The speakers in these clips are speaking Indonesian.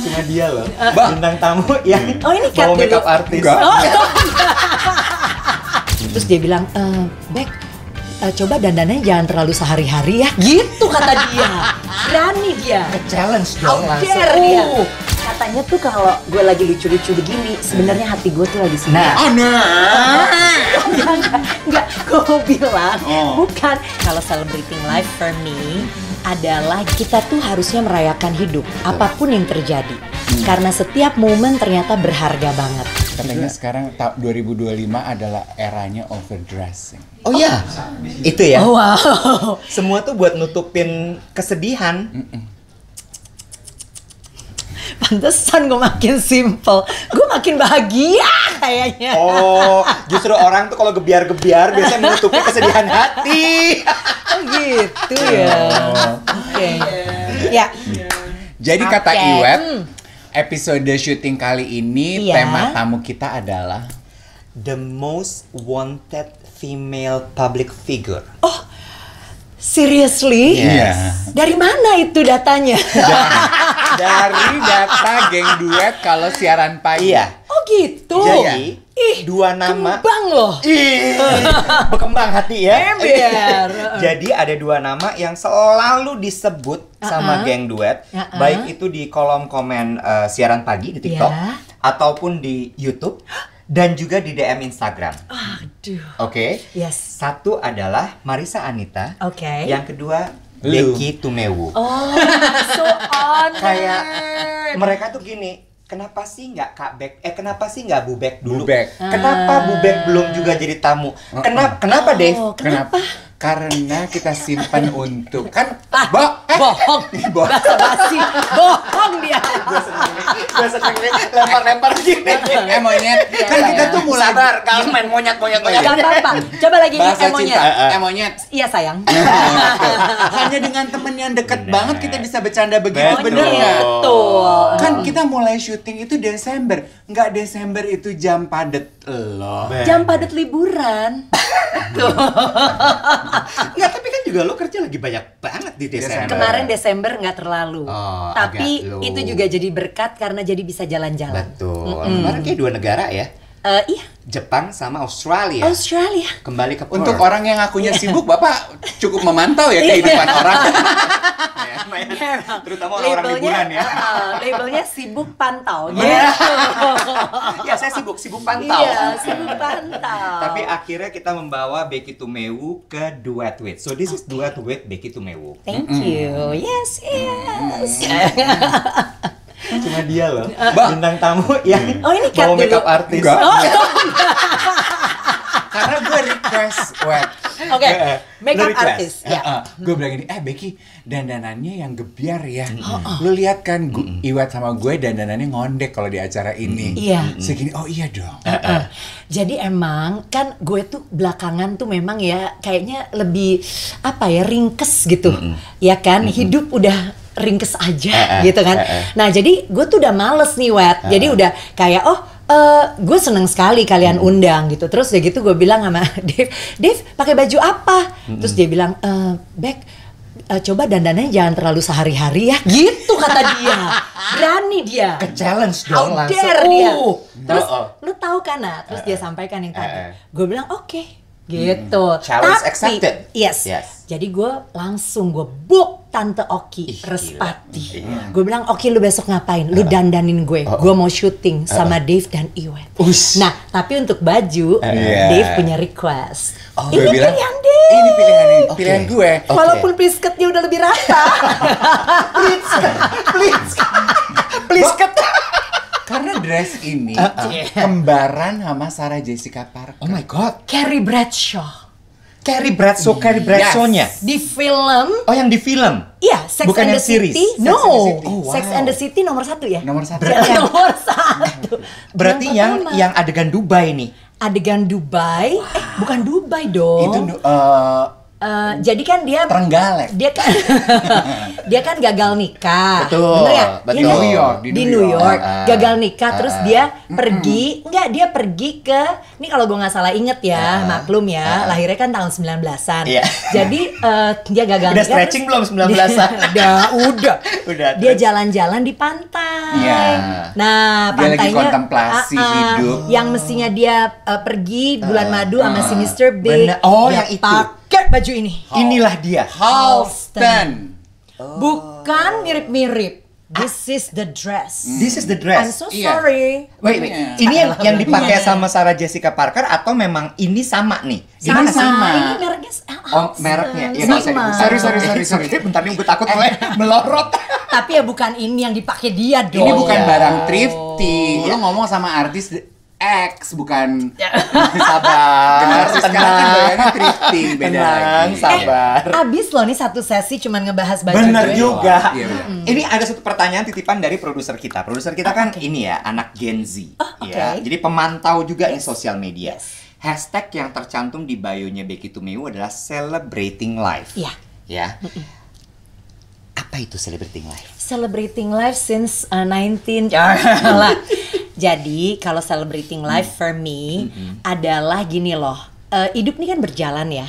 Cuma dia loh, bintang tamu yang ini bawa makeup artis. Terus dia bilang, Bek, coba dandannya jangan terlalu sehari-hari ya. Gitu kata dia. Berani dia. Challenge dong langsung. How dare dia. Katanya tuh kalau gue lagi lucu-lucu begini, sebenarnya hati gue tuh lagi senang. Enggak, gue bilang bukan. Kalau celebrating life for me adalah kita tuh harusnya merayakan hidup, apapun yang terjadi. Karena setiap momen ternyata berharga banget. Katanya sekarang 2025 adalah eranya overdressing. Oh iya, itu ya. Oh, wow. Semua tuh buat nutupin kesedihan. Pantesan gue makin simple, gue makin bahagia kayaknya. Oh, justru orang tuh kalau gebiar-gebiar biasanya menutupi kesedihan hati. Oh gitu ya. Oke. Ya. Jadi kata Oke. Iwet, episode syuting kali ini Iya. tema tamu kita adalah The most wanted female public figure. Oh, seriously? Yes. Dari mana itu datanya? dari data geng duet kalau siaran pagi. Iya. Oh gitu. Jadi, dua nama. Kembang loh. Berkembang hati ya. Ember. Jadi ada dua nama yang selalu disebut sama geng duet, baik itu di kolom komen siaran pagi di TikTok ataupun di YouTube dan juga di DM Instagram. Aduh. Oke. Yes. Satu adalah Marissa Anita. Oke. Yang kedua Lu. Becky Tumewu. Oh, so honored. Kayak mereka tuh gini, kenapa sih nggak Kak Bek? Kenapa sih nggak Bu Bek dulu? Bu Bek. Kenapa Bu Bek belum juga jadi tamu? Kenapa Dave? Kenapa? Karena kita simpan untuk kan Bohong. Basa-basi. Bohong dia. Gue seneng nih lempar-lempar gini. monyet kan kita tuh mulai Sabar, kalau main monyet. Gak apa-apa. Coba lagi bahasa monyet. cinta monyet. Iya sayang. Hanya dengan temen yang deket banget kita bisa bercanda begitu, Betul. bener nggak? Betul. Kan kita mulai syuting itu Desember, nggak Desember itu jam padet loh. Jam padat liburan. Nggak, tapi kan juga lo kerja lagi banyak banget di Desember. Kemarin Desember nggak terlalu. Oh, tapi agak low. itu juga jadi berkat karena jadi bisa jalan-jalan. Betul. Kemarin kayak dua negara ya. Iya. Jepang sama Australia. Australia. Kembali ke Untuk Perth. orang yang ngakunya sibuk, Bapak cukup memantau ya kehidupan orang. Terutama orang-orang liburan ya. Labelnya sibuk pantau. Iya. Gitu. Ya, saya sibuk pantau. Iya, sibuk pantau. Tapi akhirnya kita membawa Becky Tumewu ke Duet With. So this is Duet With Becky Tumewu. Thank you. Yes. Cuma dia loh, bintang tamu yang ini bawa cut makeup dulu. artis. Enggak. Karena gue request, Oke, makeup request. artist. Ya. gue bilang gini, Becky, dandanannya yang gebiar ya. Lu lihat kan, Iwet sama gue dandanannya ngondek kalau di acara ini. Iya. Segini, oh iya dong. Jadi emang kan gue tuh belakangan tuh memang ya kayaknya lebih apa ya ringkes gitu, ya kan hidup udah ringkes aja gitu kan. Nah jadi gue tuh udah males nih Wet, jadi udah kayak gue seneng sekali kalian undang gitu. Terus udah gitu gue bilang sama Dave pakai baju apa? Terus dia bilang, Bek, coba dandannya jangan terlalu sehari-hari ya. Gitu kata dia. Berani dia. Challenge How dong langsung. dare dia. Terus Oh. lu tahu kan? Terus dia sampaikan yang tadi. Gue bilang oke, gitu. Challenge Tapi, accepted. Yes. Jadi gue langsung gue book Tante Oki Respati. Gue bilang Oki lu besok ngapain? Lu dandanin gue. Gue mau syuting sama Dave dan Iwet. Nah tapi untuk baju Dave punya request. Ini Gue bilang, pilihan Dave. ini pilihan gue. Walaupun plisketnya udah lebih rata. Please cut. Karena dress ini kembaran sama Sarah Jessica Parker. Oh my god. Carrie Bradshaw. Carrie Bradshaw-nya. Di film. Oh, yang di film. Iya, Sex Bukan and yang the City. series. No, Sex and the City. Oh, wow. Sex and the City nomor 1 ya? Nomor 1. Nomor 1. Berarti yang adegan Dubai nih. Adegan Dubai, bukan Dubai dong. Itu Jadi kan dia Trenggalek. dia kan gagal nikah. Betul, Bener ya? betul. Ini Di New New York. York. Gagal nikah terus dia pergi, dia pergi ke, ini kalau gue nggak salah inget ya, maklum ya, lahirnya kan tahun 19-an. Iya. Jadi dia gagal Udah nikah. stretching belum 19-an? Udah. Dia jalan-jalan di pantai. Iya. Nah, Dia lagi pantainya kontemplasi hidup. yang mestinya dia pergi bulan madu sama si Mr. Big. Bener. Oh, dia yang itu. pakai baju ini. Inilah dia. Halston. Bukan mirip-mirip. This is the dress. This is the I'm dress. so Iya. sorry. Wait. Ini yang dipakai sama Sarah Jessica Parker atau memang ini sama nih? Gimana sih? Sama. Ini mereknya Oh, mereknya. Ya, nggak usah sama. dibuka. Sorry. Bentar nih, gue takut mulai melorot. Tapi ya bukan ini yang dipakai dia dong. Ini bukan iya. barang thrifty. Lo ngomong sama artis X, bukan Sabar. generasi sekarang kan bayarnya thrifty, beda Tenang, lagi. sabar. Abis loh nih satu sesi cuman ngebahas baju Bener gue. juga. Iya, bener. Ini ada satu pertanyaan titipan dari produser kita. Produser kita kan ini ya, anak Gen Z. oke. Ya, jadi pemantau juga di sosial media. Yes. Hashtag yang tercantum di bio-nya Becky Tumeu adalah celebrating life. Iya. Ya. Apa itu celebrating life? Celebrating life since 19 lah. Jadi kalau celebrating life for me adalah gini loh. Hidup ini kan berjalan ya.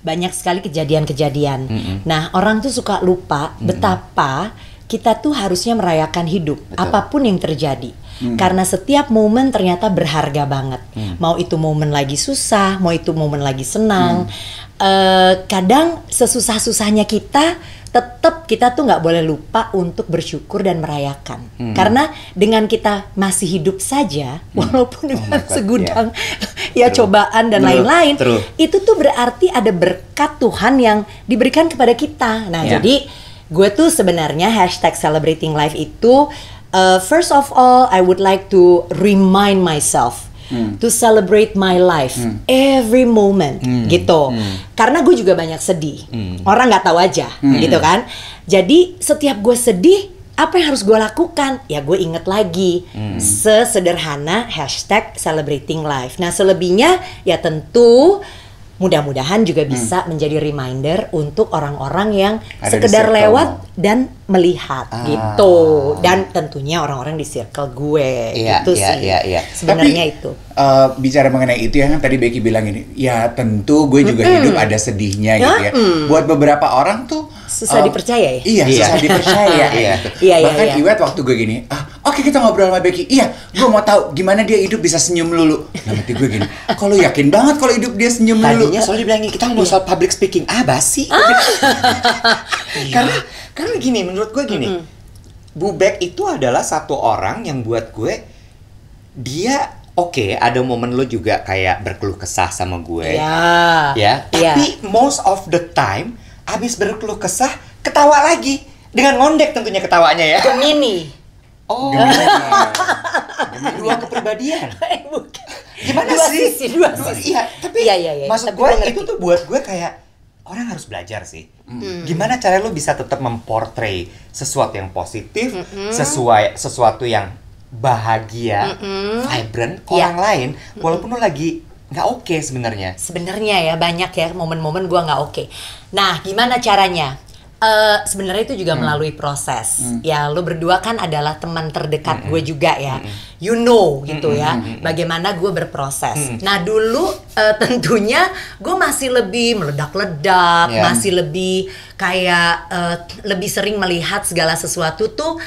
Banyak sekali kejadian-kejadian. Nah, orang tuh suka lupa betapa kita tuh harusnya merayakan hidup. Betul. Apapun yang terjadi. Karena setiap momen ternyata berharga banget. Mau itu momen lagi susah, mau itu momen lagi senang. Kadang sesusah-susahnya kita tetap kita tuh nggak boleh lupa untuk bersyukur dan merayakan. Karena dengan kita masih hidup saja, walaupun dengan my God, segudang ya cobaan dan lain-lain, itu tuh berarti ada berkat Tuhan yang diberikan kepada kita. Nah, jadi gue tuh sebenarnya hashtag celebrating life itu first of all I would like to remind myself to celebrate my life every moment gitu. Karena gue juga banyak sedih. Orang nggak tahu aja gitu kan. Jadi setiap gue sedih, apa yang harus gue lakukan? Ya gue inget lagi sesederhana hashtag celebrating life. Nah selebihnya ya tentu mudah-mudahan juga bisa menjadi reminder untuk orang-orang yang Ada sekedar di circle lewat lo. dan melihat gitu. Dan tentunya orang-orang di circle gue gitu sih. Sebenarnya Tapi, itu. Bicara mengenai itu ya kan tadi Becky bilang ini, ya tentu gue juga hidup ada sedihnya gitu ya. Buat beberapa orang tuh Susah dipercaya ya? Iya, susah dipercaya. Iya, Bahkan iya. Iwet waktu gue gini, oke kita ngobrol sama Becky. Iya, gue mau tahu gimana dia hidup bisa senyum melulu. Nah, mati gue gini, kalau yakin banget kalau hidup dia senyum melulu. Tadinya soalnya dibilangin kita ngomong soal public speaking. Basi. Karena gini, menurut gue gini. Bubek itu adalah satu orang yang buat gue, dia oke, ada momen lo juga kayak berkeluh kesah sama gue. Ya. Tapi most of the time, abis berkeluh kesah, ketawa lagi. Dengan ngondek tentunya ketawanya ya. Gemini. Oh. Dua kepribadian. Bukan. Gimana Dua sih? sisi, dua sisi. Iya, tapi Iya. maksud Tapi gue gue ngerti. itu tuh buat gue kayak orang harus belajar sih. Gimana cara lo bisa tetap memportray sesuatu yang positif, sesuatu yang bahagia, vibrant ke orang lain, walaupun lo lagi nggak oke sebenarnya. Sebenarnya ya banyak ya momen-momen gue nggak oke. Nah, gimana caranya? Sebenarnya itu juga melalui proses. Ya, lo berdua kan adalah teman terdekat gue juga ya. You know gitu ya. Bagaimana gue berproses. Nah, dulu tentunya gue masih lebih meledak-ledak, masih lebih kayak lebih sering melihat segala sesuatu tuh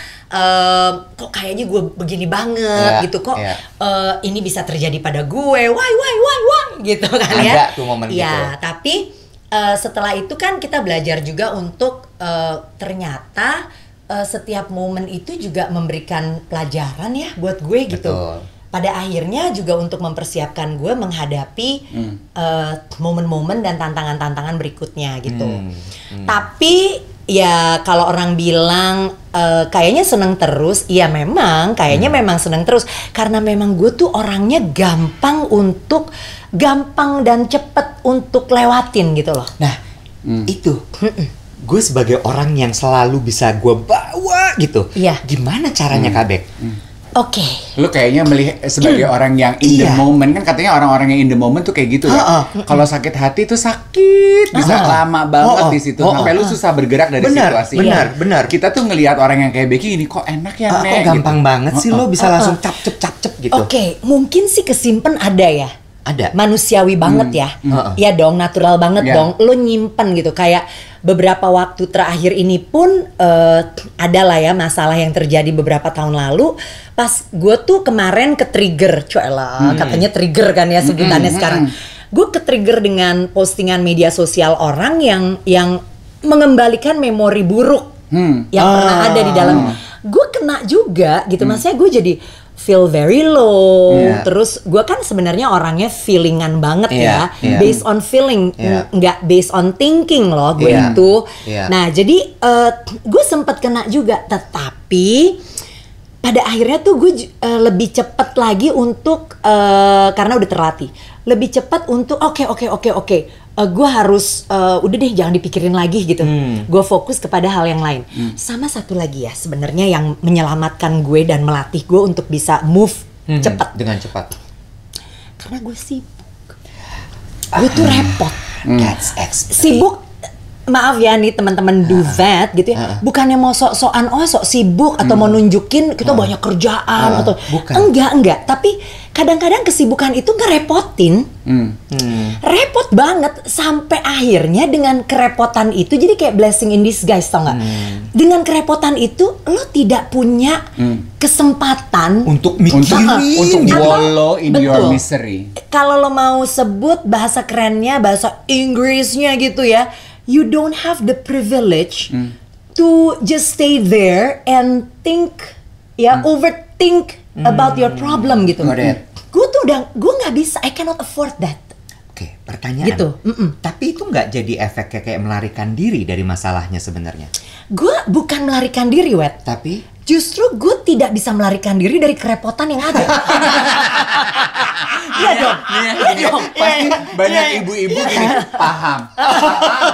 kok kayaknya gue begini banget gitu, kok ini bisa terjadi pada gue. Why gitu kan ya. Ada tuh momen gitu. Ya, tapi setelah itu kan kita belajar juga untuk ternyata setiap momen itu juga memberikan pelajaran ya buat gue gitu. Betul. Pada akhirnya juga untuk mempersiapkan gue menghadapi momen-momen dan tantangan-tantangan berikutnya gitu. Tapi ya kalau orang bilang kayaknya seneng terus, ya memang kayaknya memang seneng terus. Karena memang gue tuh orangnya gampang dan cepet untuk lewatin gitu loh. Nah, itu gue sebagai orang yang selalu bisa gue bawa gitu. Iya. Gimana caranya Kak Bek? Oke. Lu kayaknya melihat sebagai orang yang in the moment, kan katanya orang-orang yang in the moment tuh kayak gitu ya. Kalau sakit hati tuh sakit, bisa lama banget di situ sampai lu susah bergerak dari situasi. Benar. Kita tuh ngelihat orang yang kayak Becky ini kok enak ya, kok gampang banget sih lo bisa langsung capcep gitu. Oke, mungkin sih kesimpan ada ya. Ada. Manusiawi banget ya. Ya dong, natural banget dong. Lo nyimpen gitu. Kayak beberapa waktu terakhir ini pun ada lah ya masalah yang terjadi beberapa tahun lalu. Pas gue tuh kemarin ke-trigger. Katanya trigger kan ya sebutannya sekarang. Gue ke-trigger dengan postingan media sosial orang yang mengembalikan memori buruk yang pernah ada di dalam. Gue kena juga gitu. Maksudnya gue jadi feel very low. Terus gue kan sebenarnya orangnya feelingan banget based on feeling, nggak based on thinking loh gue itu. Nah jadi gue sempet kena juga, tetapi pada akhirnya tuh gue lebih cepat lagi untuk karena udah terlatih, lebih cepat untuk oke. Gue harus udah deh jangan dipikirin lagi gitu. Gue fokus kepada hal yang lain. Sama satu lagi ya sebenarnya yang menyelamatkan gue dan melatih gue untuk bisa move cepat. Dengan cepat. Karena gue sibuk. Gue tuh repot. Sibuk. Maaf ya nih teman-teman do that gitu ya. Bukannya mau sok-sokan sok sibuk atau mau nunjukin kita banyak kerjaan atau enggak. Tapi kadang-kadang kesibukan itu ngerepotin. Repot banget sampai akhirnya dengan kerepotan itu jadi kayak blessing in disguise, tau nggak? Dengan kerepotan itu lo tidak punya kesempatan untuk mikirin, untuk wallow in your misery. Kalau lo mau sebut bahasa kerennya, bahasa Inggrisnya gitu ya, you don't have the privilege to just stay there and think, overthink about your problem gitu. Gue tuh gue nggak bisa, I cannot afford that. Oke, pertanyaan. Gitu. Tapi itu nggak jadi efeknya kayak melarikan diri dari masalahnya sebenarnya? Gue bukan melarikan diri, Wet. Tapi justru gue tidak bisa melarikan diri dari kerepotan yang ada. Iya dong. Pasti banyak ibu-ibu gini paham.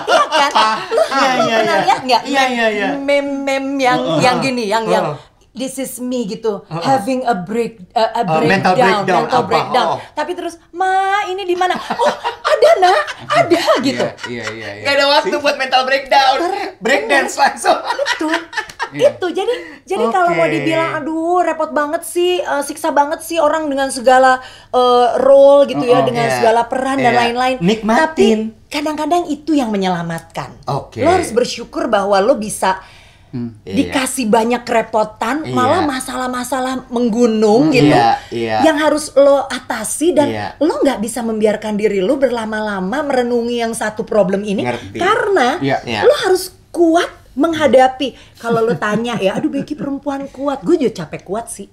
Iya kan? Lu pernah lihat nggak meme yang gini, yang this is me gitu, having a mental breakdown. Tapi terus, ma ini di mana? Oh ada gitu. Iya. Gak ada waktu buat mental breakdown, breakdance langsung. Itu jadi kalau mau dibilang aduh repot banget sih, siksa banget sih orang dengan segala role gitu ya, dengan segala peran dan lain-lain. Nikmatin. Tapi kadang-kadang itu yang menyelamatkan. Lo harus bersyukur bahwa lo bisa dikasih banyak kerepotan, malah masalah-masalah menggunung gitu, yang harus lo atasi dan lo nggak bisa membiarkan diri lo berlama-lama merenungi yang satu problem ini. Karena lo harus kuat menghadapi. Kalau lo tanya ya, aduh Becky perempuan kuat, gue juga capek kuat sih.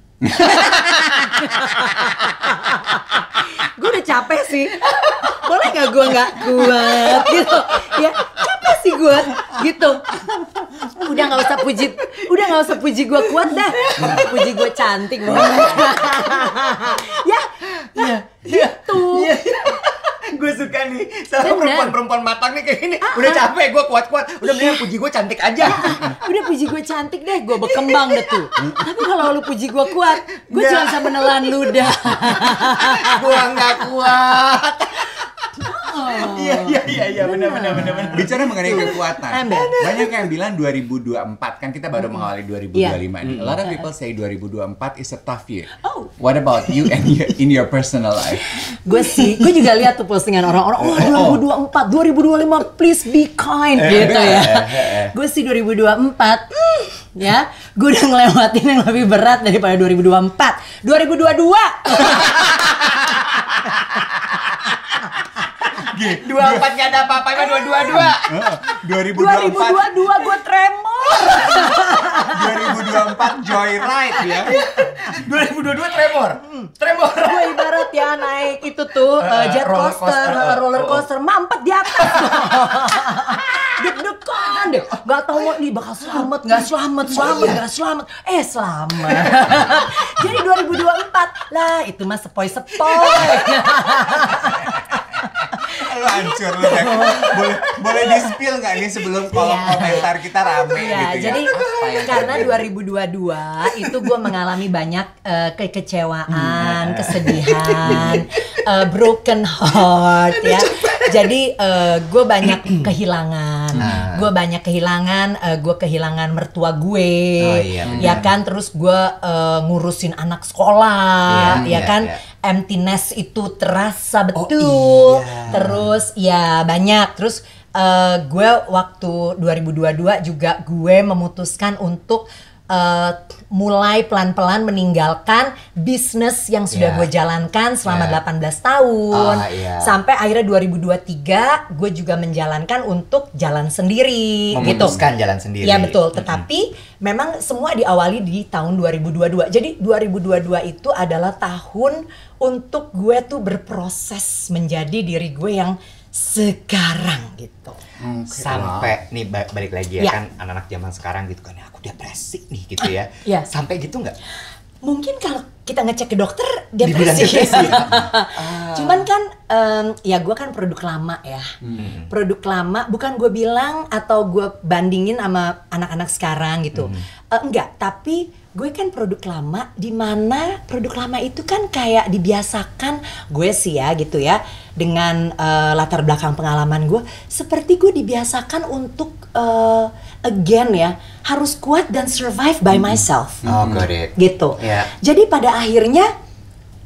Gue udah capek sih. Boleh nggak gue nggak kuat gitu? Ya capek sih gue gitu. Udah nggak usah puji gue kuat dah. Puji gue cantik. Gitu. Gue suka nih sama perempuan-perempuan matang nih kayak gini. Udah capek gue kuat-kuat, udah mendingan puji gue cantik aja. Udah puji gue cantik deh, gue berkembang deh tuh. Tapi kalau lu puji gue kuat, gue cuma bisa menelan ludah. Gue nggak kuat. Iya, benar. Bicara mengenai kekuatan, banyak yang bilang 2024, kan kita baru mengawali 2025 nih. A lot of people say 2024 is a tough year. What about you and in your personal life? Gue juga lihat tuh postingan orang-orang, 2024, 2025 please be kind gitu ya. Gue sih 2024, ya, gue udah ngelewatin yang lebih berat daripada 2024. 2022. 24 gak ada apa-apa, 2022 gue tremor. 2024 joyride ya. 2022 tremor. Gue ibarat ya naik itu tuh jet coaster, roller coaster, mampet di atas. Deg-degan deh, nggak tahu nih bakal selamat. Selamat. Jadi 2024 lah itu mah sepoi-sepoi. Lu hancur lu Bek. Boleh di-spill nggak nih sebelum kolom komentar kita rame gitu ya? Jadi karena 2022 itu gue mengalami banyak kekecewaan, kesedihan, broken heart ya. Jadi gue banyak kehilangan, gue kehilangan mertua gue, ya kan. Terus gue ngurusin anak sekolah, ya kan. Emptiness itu terasa betul. Terus ya banyak. Terus gue waktu 2022 juga gue memutuskan untuk mulai pelan-pelan meninggalkan bisnis yang sudah gue jalankan selama 18 tahun. Sampai akhirnya 2023 gue juga menjalankan untuk jalan sendiri. Memutuskan gitu. Jalan sendiri. Ya betul, tetapi memang semua diawali di tahun 2022. Jadi 2022 itu adalah tahun untuk gue tuh berproses menjadi diri gue yang sekarang gitu. Sampai nih balik lagi ya kan anak-anak zaman sekarang gitu kan, aku depresi nih gitu ya. Sampai gitu nggak? Mungkin kalau kita ngecek ke dokter depresi. Cuman kan ya gue kan produk lama ya. Produk lama, bukan gue bilang atau gue bandingin sama anak-anak sekarang gitu. Enggak, tapi gue kan produk lama, di mana produk lama itu kan kayak dibiasakan gue sih ya gitu ya, dengan latar belakang pengalaman gue, seperti gue dibiasakan untuk again ya, harus kuat dan survive by myself. Got it. Gitu. Jadi pada akhirnya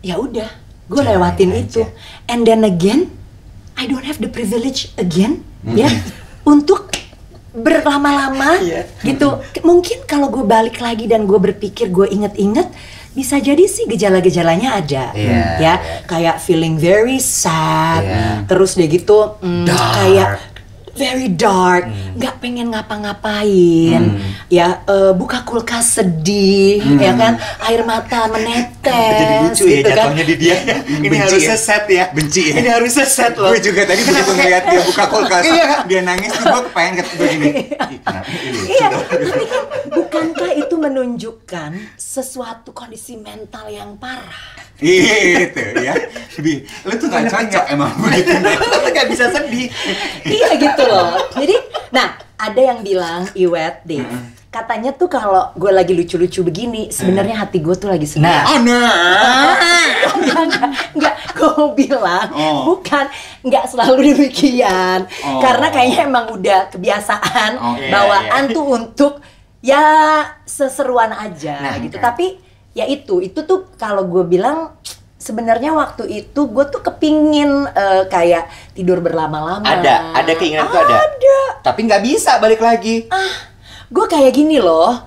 ya udah, gue lewatin itu. And then again, I don't have the privilege again ya untuk berlama-lama gitu. Mungkin kalau gue balik lagi dan gue berpikir, gue inget-inget, bisa jadi sih gejala-gejalanya ada kayak feeling very sad, terus dia gitu kayak very dark, nggak pengen ngapa-ngapain, ya buka kulkas sedih, ya kan, air mata menetes. Jadi lucu gitu ya jatuhnya di dia. Ini harusnya set ya. Benci ya. Ini harusnya set loh. Gue juga tadi begitu ngeliat dia buka kulkas, dia nangis tuh gue pengen kata gini. Iya, tapi kan bukankah itu menunjukkan sesuatu kondisi mental yang parah? Gitu ya. Lu tuh gak cocok emang begitu. Lu tuh gak bisa sedih. Iya gitu loh. Jadi, nah ada yang bilang, Iwet, Dave, katanya tuh kalau gue lagi lucu-lucu begini, sebenarnya hati gue tuh lagi senang. Enggak, gue bilang bukan, enggak selalu demikian. Karena kayaknya emang udah kebiasaan bawaan tuh untuk ya seseruan aja gitu. Tapi ya itu tuh kalau gue bilang sebenarnya waktu itu gue tuh kepingin kayak tidur berlama-lama. Ada keinginan tuh ada. Tapi nggak bisa balik lagi. Gue kayak gini loh.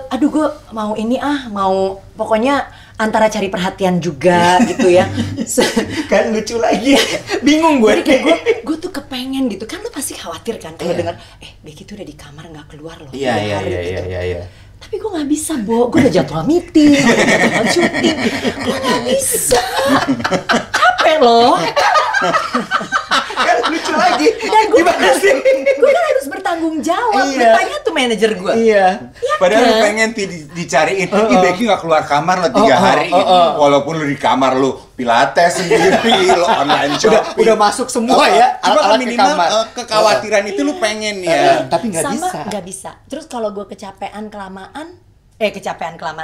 Aduh gue mau ini mau pokoknya antara cari perhatian juga gitu ya. Kan lucu lagi. Bingung gue. Jadi kayak gue tuh kepengen gitu. Kan lu pasti khawatir kan kalau dengar Becky tuh udah di kamar nggak keluar loh. Iya. Tapi gue nggak bisa, Bo. Gue udah jadwal meeting, gue udah jadwal syuting. Gue nggak bisa. Capek loh. Kan lucu lagi. Dan gue kan harus bertanggung jawab. Bertanya tuh manajer gue. Iya. Padahal lu pengen dicariin, Becky gak keluar kamar lo 3 hari. Walaupun lu di kamar lu pilates sendiri, lu online shopping. Udah masuk semua ya. Cuma minimal kekhawatiran itu lu pengen ya. Tapi nggak bisa. Sama nggak bisa. Terus kalau gue kecapean kelamaan,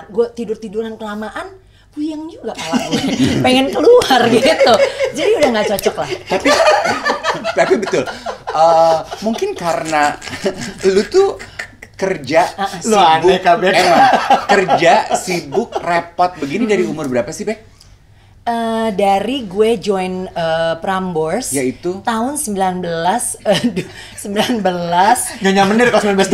gue tiduran kelamaan, puyeng juga kepala gue. Pengen keluar gitu. Jadi udah nggak cocok lah. Tapi betul. Mungkin karena lu tuh kerja sibuk, kerja sibuk repot begini dari umur berapa sih, Bek? Dari gue join Prambors yaitu tahun 19 nggak nyampe dari kelas 92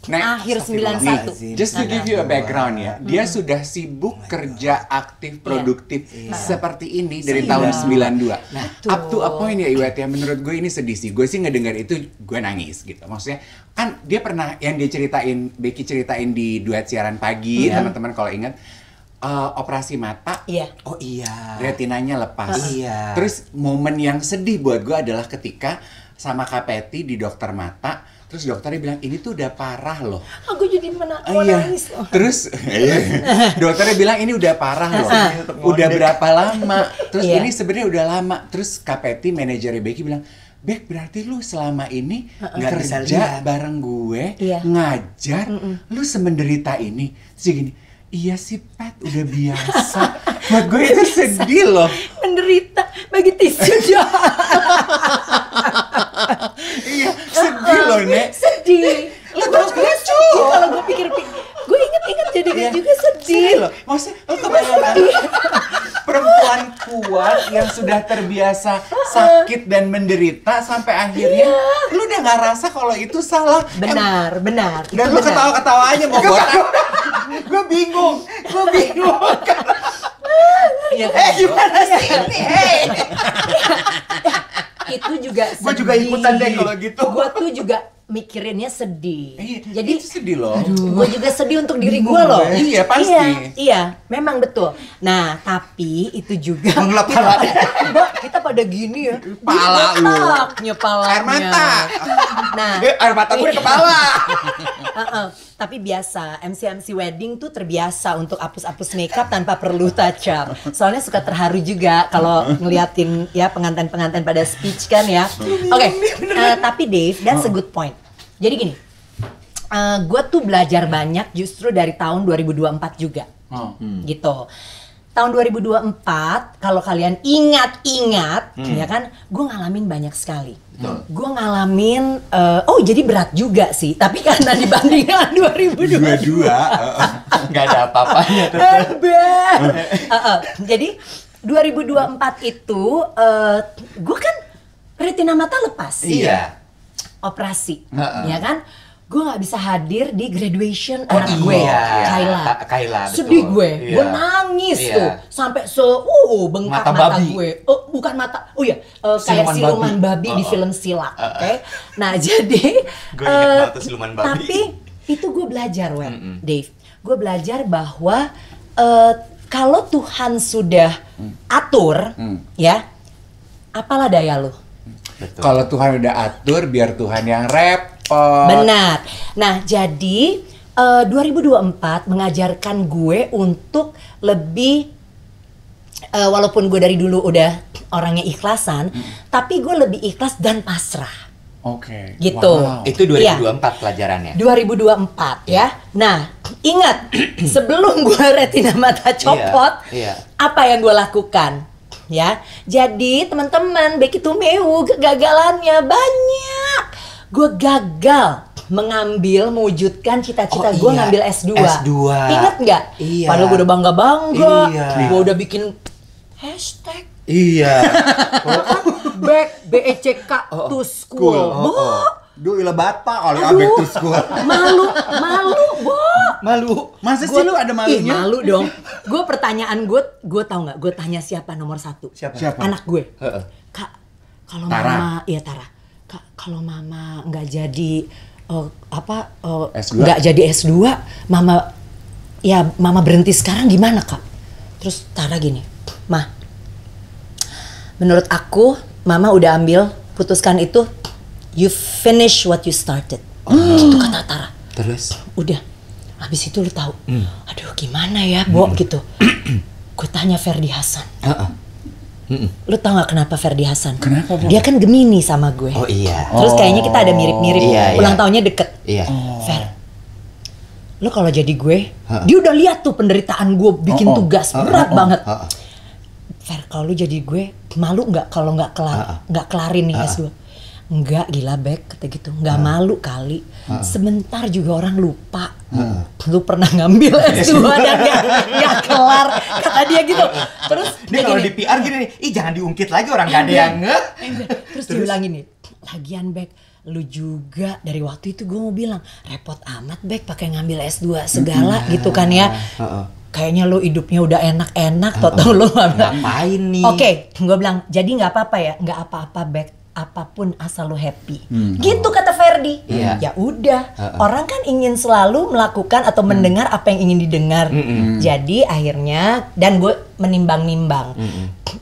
akhir 91. Just to give you a background ya, dia sudah sibuk kerja aktif produktif seperti ini dari tahun 92. Up to a point ya Iwet ya, menurut gue ini sedih sih. Gue sih ngedengar itu gue nangis gitu. Maksudnya kan dia pernah yang dia ceritain, Becky ceritain di duet siaran pagi, teman-teman kalau ingat. Operasi mata, retinanya lepas. Terus momen yang sedih buat gue adalah ketika sama Kak Peti di dokter mata, terus Terus dokternya bilang ini tuh udah parah loh. Aku jadi mau nangis loh. Terus dokternya bilang ini udah parah loh. Udah berapa lama? Terus ini sebenarnya udah lama. Terus Kapeti manajernya Becky bilang, Bek, berarti lu selama ini kerja bareng gue, ngajar, lu semenderita ini. Terus gini, iya sih Pat, udah biasa. Buat gue itu sedih loh. Menderita, bagi tisu. Iya, sedih loh, Nek. Sedih. Gue juga sedih kalau gue pikir-pikir. Gue inget-inget jadi juga sedih loh. Maksudnya, lo kebayang perempuan kuat yang sudah terbiasa sakit dan menderita sampai akhirnya lu udah nggak rasa kalau itu salah. Benar. Dan lu ketawa-ketawa aja mau botak. Gue bingung. Gimana sih ini? Itu juga sedih. Gue juga ikutan deh kalau gitu. Gue tuh juga mikirinnya sedih. Jadi itu sedih loh. Gue juga sedih untuk diri gue loh. Iya pasti. Iya, memang betul. Nah, tapi itu juga mengelap pala. Kita pada gini ya. Pala lu. Palanya. Air mata. Nah, air mata gue di kepala. Tapi biasa, MC wedding tuh terbiasa untuk hapus-hapus makeup tanpa perlu touch up. Soalnya suka terharu juga kalau ngeliatin ya pengantin-pengantin pada speech kan ya. Oke, tapi Dave, that's a good point. Jadi gini, gue tuh belajar banyak justru dari tahun 2024 juga, gitu. Tahun 2024, kalau kalian ingat, ya kan, gue ngalamin banyak sekali. Gue ngalamin, jadi berat juga sih, tapi karena dibandingkan 2022, nggak ada apa-apanya. Jadi 2024 itu, gue kan retina mata lepas. Iya. Operasi, ya kan? Gue nggak bisa hadir di graduation anak gue, Kayla. Sedih gue nangis tuh sampai bengkak mata gue. Bukan mata, kayak siluman babi di film Silak. Oke? Nah jadi, gue ingat banget siluman babi. Tapi itu gue belajar, Dave. Gue belajar bahwa kalau Tuhan sudah atur, ya, apalah daya lu. Kalau Tuhan udah atur, biar Tuhan yang repot. Benar. Nah, jadi 2024 mengajarkan gue untuk lebih, walaupun gue dari dulu udah orangnya ikhlasan, tapi gue lebih ikhlas dan pasrah. Oke. Gitu. Wow. Itu 2024 pelajarannya. 2024 ya. Nah, ingat sebelum gue retina mata copot, apa yang gue lakukan? Ya, jadi teman-teman, Becky Tumeu kegagalannya banyak. Gue gagal mewujudkan cita-cita gue ngambil S2. Ingat nggak? Iya. Padahal gue udah bangga-bangga. Iya. Gue udah bikin hashtag. Iya. Back BECK to school. Duh, ilah bata oleh back to school. Malu. Masa sih lu ada malunya? Malu dong. Gue pertanyaan gue tahu nggak? Gue tanya siapa nomor 1? Siapa? Anak gue. Kak, kalau mama, Tara. Kak, kalau mama nggak jadi S2? nggak jadi S2, mama berhenti sekarang gimana Kak? Terus Tara gini, Mah, menurut aku mama udah putuskan itu. You finish what you started. Gitu kata Tara. Terus? Udah. Habis itu lu tahu. Aduh gimana ya, Bo gitu. Gue tanya Ferdi Hasan. Lu tau gak kenapa Ferdi Hasan? Kenapa? Dia kan Gemini sama gue. Oh iya. Terus kayaknya kita ada mirip-mirip. Ulang tahunnya deket. Iya. Fer, lu kalau jadi gue, dia udah lihat tuh penderitaan gue bikin tugas berat banget. Fer, kalau lu jadi gue, malu nggak kalau nggak kelarin nih S2? Enggak, gila Bek, kata gitu. Enggak malu kali. Sebentar juga orang lupa. Lu pernah ngambil S2 dan gak kelar. Kata dia gitu. Terus dia kalau di PR gini nih, jangan diungkit lagi, orang gak ada yang nge. Terus dia bilang gini, lagian Bek, lu juga dari waktu itu gue mau bilang, repot amat Bek pakai ngambil S2 segala gitu kan ya. Kayaknya lu hidupnya udah enak-enak, tau lu ngapain nih? Oke, gue bilang, jadi nggak apa-apa ya, nggak apa-apa Bek. Apapun asal lo happy, gitu kata Ferdi. Ya udah, orang kan ingin selalu melakukan atau mendengar apa yang ingin didengar. Jadi akhirnya, dan gue menimbang-nimbang.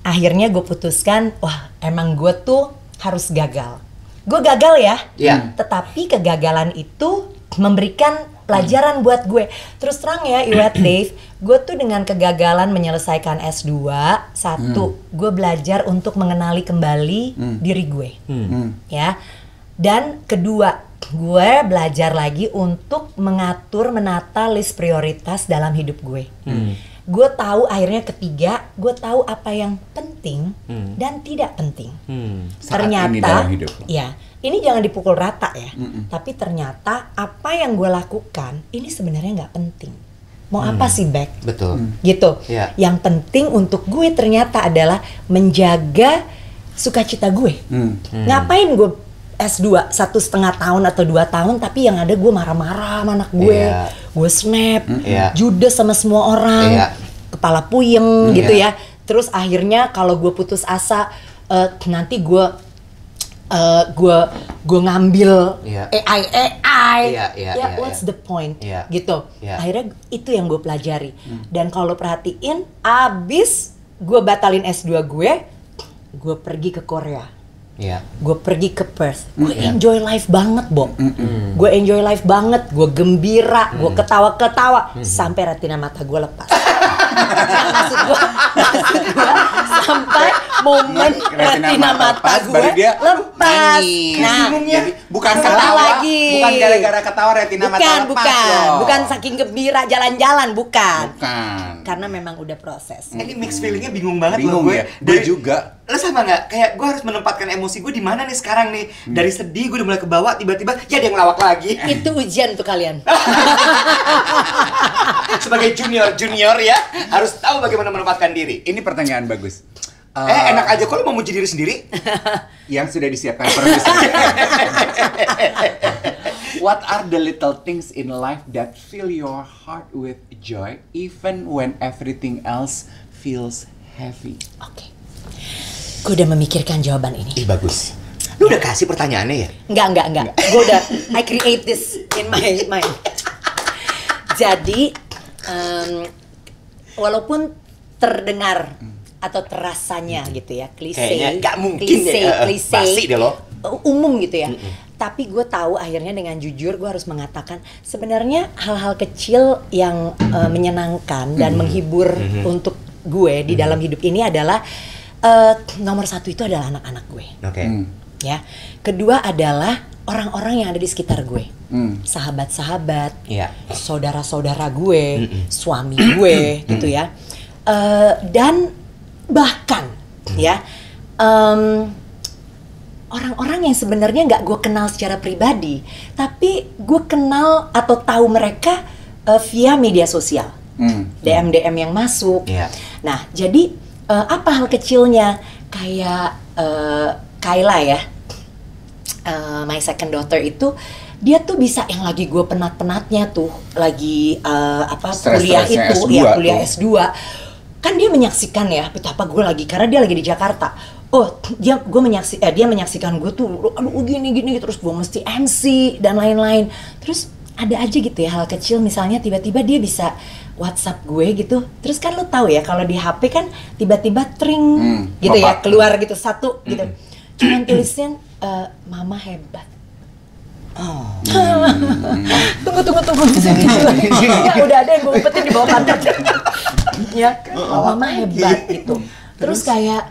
Akhirnya gue putuskan, wah emang gue tuh harus gagal. gue gagal ya. Iya. Tetapi kegagalan itu memberikan pelajaran buat gue. Terus terang ya, Iwet Dave, gue tuh dengan kegagalan menyelesaikan S2, satu, gue belajar untuk mengenali kembali diri gue. Ya. Dan kedua, gue belajar lagi untuk menata list prioritas dalam hidup gue. Gue tahu akhirnya ketiga, gue tahu apa yang penting dan tidak penting. Saat ini dalam hidup. Ya, ini jangan dipukul rata ya. Tapi ternyata apa yang gue lakukan ini sebenarnya nggak penting. Mau apa sih, Beck? Betul. Gitu. Ya. Yang penting untuk gue ternyata adalah menjaga sukacita gue. Ngapain gue S2 1,5 tahun atau 2 tahun tapi yang ada gue marah-marah sama anak gue, gue snap, judes sama semua orang, kepala puyeng gitu ya. Terus akhirnya kalau gue putus asa, nanti gue ngambil AI, what's the point, gitu. Akhirnya itu yang gue pelajari. Dan kalau perhatiin, abis gue batalin S2 gue pergi ke Korea. Gue pergi ke Perth, gue enjoy life banget, Bob. Gue enjoy life banget, gue gembira, gue ketawa-ketawa sampai retina mata gue lepas. maksud gue sampai momen retina mata gue lepas. Nah, jadi bukan ketawa lagi, bukan gara-gara ketawa retina mata lepas. Bukan saking gembira jalan-jalan, bukan. Karena memang udah proses. Ini mix feelingnya bingung banget loh gue. Gue juga. Lo sama nggak? Kayak gue harus menempatkan emosi gue di mana nih sekarang nih? Dari sedih gue udah mulai ke bawah, tiba-tiba ya dia ngelawak lagi. Itu ujian untuk kalian. Sebagai junior ya, harus tahu bagaimana menempatkan diri. Ini pertanyaan bagus. Enak aja kok lo mau muji diri sendiri. Yang sudah disiapkan produser. What are the little things in life that fill your heart with joy even when everything else feels heavy? Oke. Gue udah memikirkan jawaban ini. Ih, bagus. Lu udah kasih pertanyaannya ya? Enggak. Gue udah, I create this in my mind. Jadi, walaupun terdengar atau terasanya gitu ya, klise. Kayaknya nggak mungkin klise, pasti deh lo. Umum gitu ya. Tapi gue tahu akhirnya dengan jujur gue harus mengatakan sebenarnya hal-hal kecil yang menyenangkan dan menghibur untuk gue di dalam hidup ini adalah nomor satu itu adalah anak-anak gue. Ya. Kedua adalah orang-orang yang ada di sekitar gue, sahabat-sahabat, saudara-saudara gue, suami gue, gitu ya. Dan bahkan ya orang-orang yang sebenarnya nggak gue kenal secara pribadi, tapi gue kenal atau tahu mereka via media sosial, DM yang masuk. Nah, jadi apa hal kecilnya kayak Kayla ya, my second daughter itu dia tuh bisa yang lagi gue penat-penatnya tuh lagi kuliah itu S2 ya kuliah tuh. S2 kan dia menyaksikan ya betapa gue lagi karena dia lagi di Jakarta. Dia menyaksikan gue tuh aduh gini terus gue mesti MC dan lain-lain. Terus ada aja gitu ya hal kecil misalnya tiba-tiba dia bisa WhatsApp gue gitu. Terus kan lo tahu ya kalau di HP kan tiba-tiba tring gitu ya keluar gitu satu gitu. Cuman tulisin mama hebat. Tunggu. Ya udah ada yang gue umpetin di bawah pantat. Ya, mama hebat gitu. Terus kayak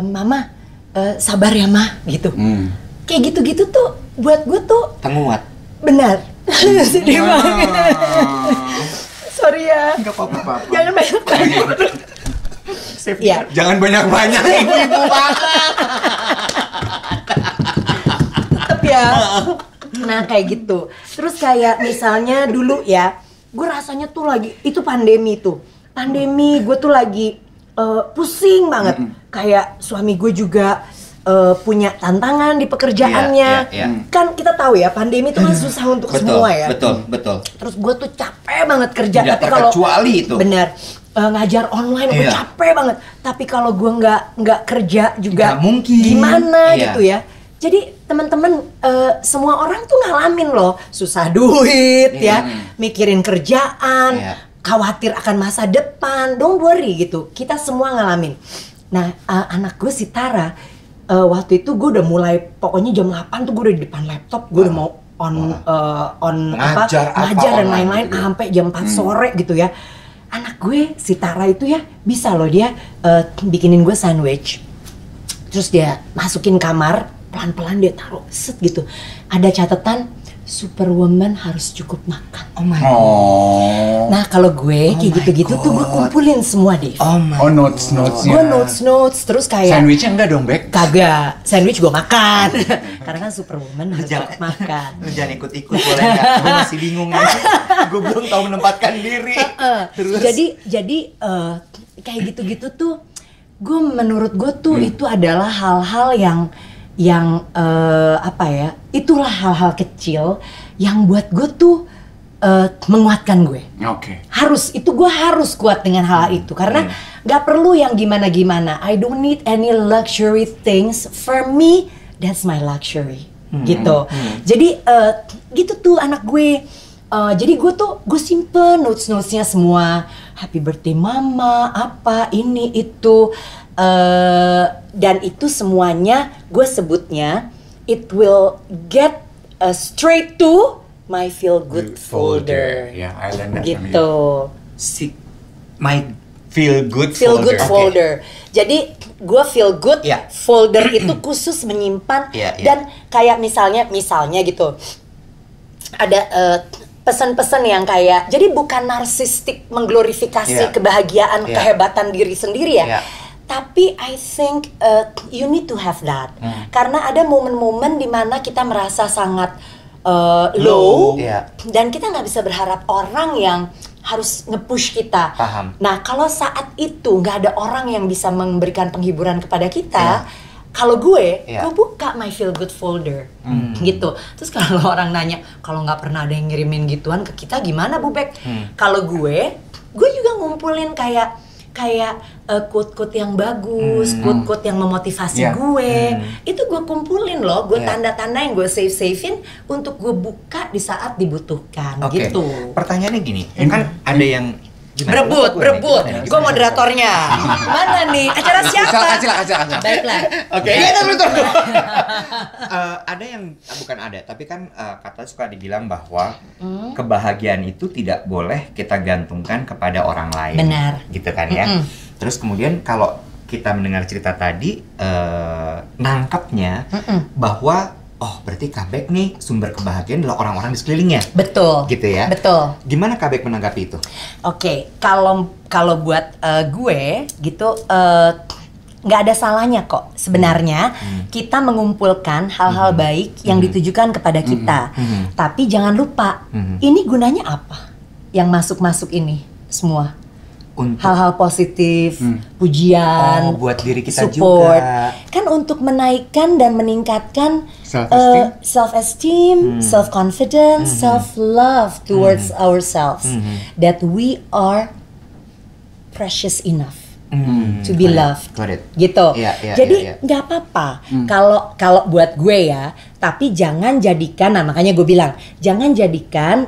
mama sabar ya mah gitu. Kayak gitu-gitu tuh buat gue tuh penguat. Benar. Sedih banget. Sorry ya. Enggak apa-apa. Jangan banyak-banyak. Ya. Jangan banyak-banyak ibu-ibu banget. Ya. Nah kayak gitu. Terus kayak misalnya dulu ya, gue rasanya tuh lagi itu pandemi tuh. Pandemi gue tuh lagi pusing banget. Kayak suami gue juga punya tantangan di pekerjaannya. Kan kita tahu ya pandemi itu kan susah untuk semua ya. Betul. Terus gue tuh capek banget kerja. Tidak tapi kalau terkecuali itu. Benar. Ngajar online gue capek banget. Tapi kalau gue nggak kerja juga gak mungkin. Gimana gitu ya. Jadi teman-teman semua orang tuh ngalamin loh susah duit ya, mikirin kerjaan, khawatir akan masa depan, don't worry gitu. Kita semua ngalamin. Nah anak gue si Tara waktu itu gue udah mulai, pokoknya jam 8 tuh gue udah di depan laptop, gue udah mau ngajar dan lain-lain gitu, sampai jam 4 sore gitu ya. Anak gue si Tara itu ya bisa loh dia bikinin gue sandwich, terus dia masukin kamar, pelan-pelan dia taruh set gitu, ada catatan Superwoman harus cukup makan. Oh my god. Nah kalau gue kayak gitu-gitu tuh gue kumpulin semua deh. Notes-notesnya. Gue notes terus kayak. Sandwichnya enggak dong, Bek? Kagak, sandwich gue makan. Karena kan Superwoman harus cukup makan. Jangan ikut-ikut boleh nggak? Gue masih bingung nih. Gue belum tahu menempatkan diri. Terus. Jadi kayak gitu-gitu tuh, menurut gue tuh itu adalah hal-hal yang apa ya, itulah hal-hal kecil yang buat gue tuh menguatkan gue. Gue harus kuat dengan hal itu karena nggak perlu yang gimana-gimana. I don't need any luxury things. For me, that's my luxury. Gitu. Jadi gitu tuh anak gue. Jadi gue simpen notes-notesnya semua. Happy birthday mama, apa ini itu. Dan itu semuanya gue sebutnya it will get straight to my feel good folder. Ya, I learned that gitu. My feel good folder. Jadi gue feel good folder itu khusus menyimpan dan kayak misalnya gitu ada pesan-pesan yang kayak, jadi bukan narsistik mengglorifikasi kebahagiaan, kehebatan diri sendiri ya. Tapi I think you need to have that. Karena ada momen-momen dimana kita merasa sangat low dan kita nggak bisa berharap orang yang harus nge-push kita. Paham. Nah kalau saat itu nggak ada orang yang bisa memberikan penghiburan kepada kita, kalau gue buka my feel good folder gitu. Terus kalau orang nanya, kalau nggak pernah ada yang ngirimin gituan ke kita gimana Bu Bek? Kalau gue juga ngumpulin kayak quote-quote yang bagus, quote-quote yang memotivasi gue. Itu gue kumpulin loh, gue tanda-tandain, gue save-savein untuk gue buka di saat dibutuhkan gitu. Pertanyaannya gini, kan ada yang berebut. Gue moderatornya. Mana nih? Acara siapa? Kacil. Baiklah. Oke. Ada yang bukan ada, tapi kan kata suka dibilang bahwa kebahagiaan itu tidak boleh kita gantungkan kepada orang lain. Benar. Gitu kan ya. Terus kemudian kalau kita mendengar cerita tadi, nangkapnya bahwa berarti Kabek nih sumber kebahagiaan adalah orang-orang di sekelilingnya. Betul. Gitu ya. Betul. Gimana Kabek menanggapi itu? Oke, kalau buat gue gitu nggak ada salahnya kok sebenarnya kita mengumpulkan hal-hal baik yang ditujukan kepada kita. Tapi jangan lupa ini gunanya apa? Yang masuk ini semua. Hal-hal positif, pujian, buat diri kita support, juga. kan untuk menaikkan dan meningkatkan self-esteem, self-confidence, self-love towards ourselves, that we are precious enough to be loved, gitu. Jadi nggak apa-apa kalau buat gue ya, tapi jangan jadikan, makanya gue bilang jangan jadikan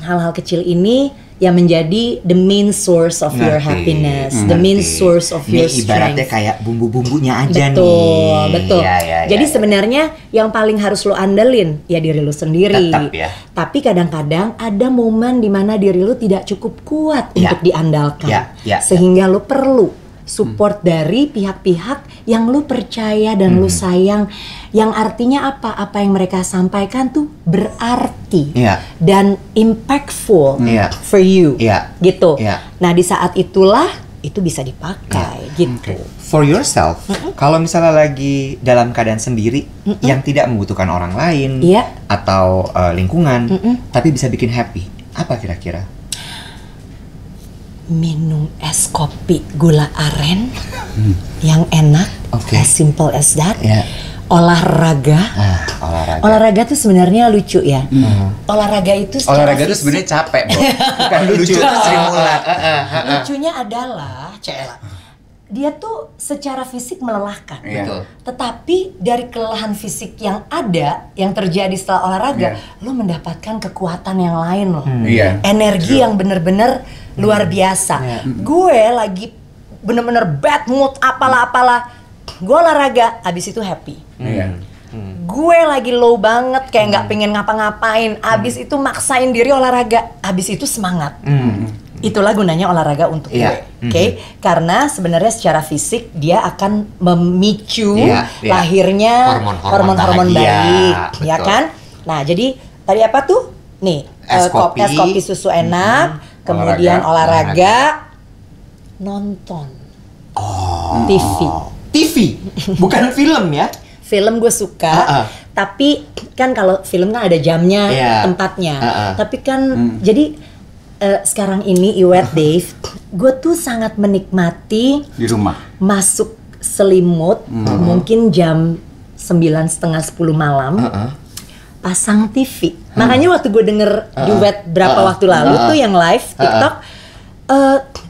hal-hal kecil ini yang menjadi the main source of your happiness, the main source of your strength. Ibaratnya kayak bumbu-bumbunya aja Betul. Jadi sebenarnya yang paling harus lo andelin ya diri lo sendiri. Tetap ya. Tapi kadang-kadang ada momen di mana diri lo tidak cukup kuat untuk diandalkan, sehingga lo perlu support dari pihak-pihak yang lu percaya dan lu sayang, yang artinya apa yang mereka sampaikan tuh berarti dan impactful for you, gitu. Nah di saat itulah itu bisa dipakai gitu. For yourself, kalau misalnya lagi dalam keadaan sendiri yang tidak membutuhkan orang lain atau lingkungan, tapi bisa bikin happy, apa kira-kira? Minum es kopi gula aren yang enak, as simple as that. Olahraga. Olahraga tuh sebenarnya lucu ya. Olahraga itu sebenarnya capek, bukan lucu. Lucunya adalah dia tuh secara fisik melelahkan, tetapi dari kelelahan fisik yang ada, yang terjadi setelah olahraga, lo mendapatkan kekuatan yang lain loh, energi yang bener-bener luar biasa. Gue lagi bener-bener bad mood, apalah, gue olahraga, abis itu happy. Gue lagi low banget, kayak nggak pengen ngapa-ngapain, abis itu maksain diri olahraga, abis itu semangat. Itulah gunanya olahraga untuk gue, oke? Karena sebenarnya secara fisik dia akan memicu lahirnya hormon-hormon baik, ya kan? Nah, jadi tadi apa tuh? Nih, es kopi susu enak, kemudian olahraga, nonton TV, bukan film ya? Film gue suka, tapi kan kalau film kan ada jamnya, tempatnya. Tapi kan jadi sekarang ini Iwet Dave, gue tuh sangat menikmati di rumah masuk selimut, mungkin jam 9:30-10 malam, pasang TV. Makanya waktu gue denger duet berapa waktu lalu tuh yang live TikTok,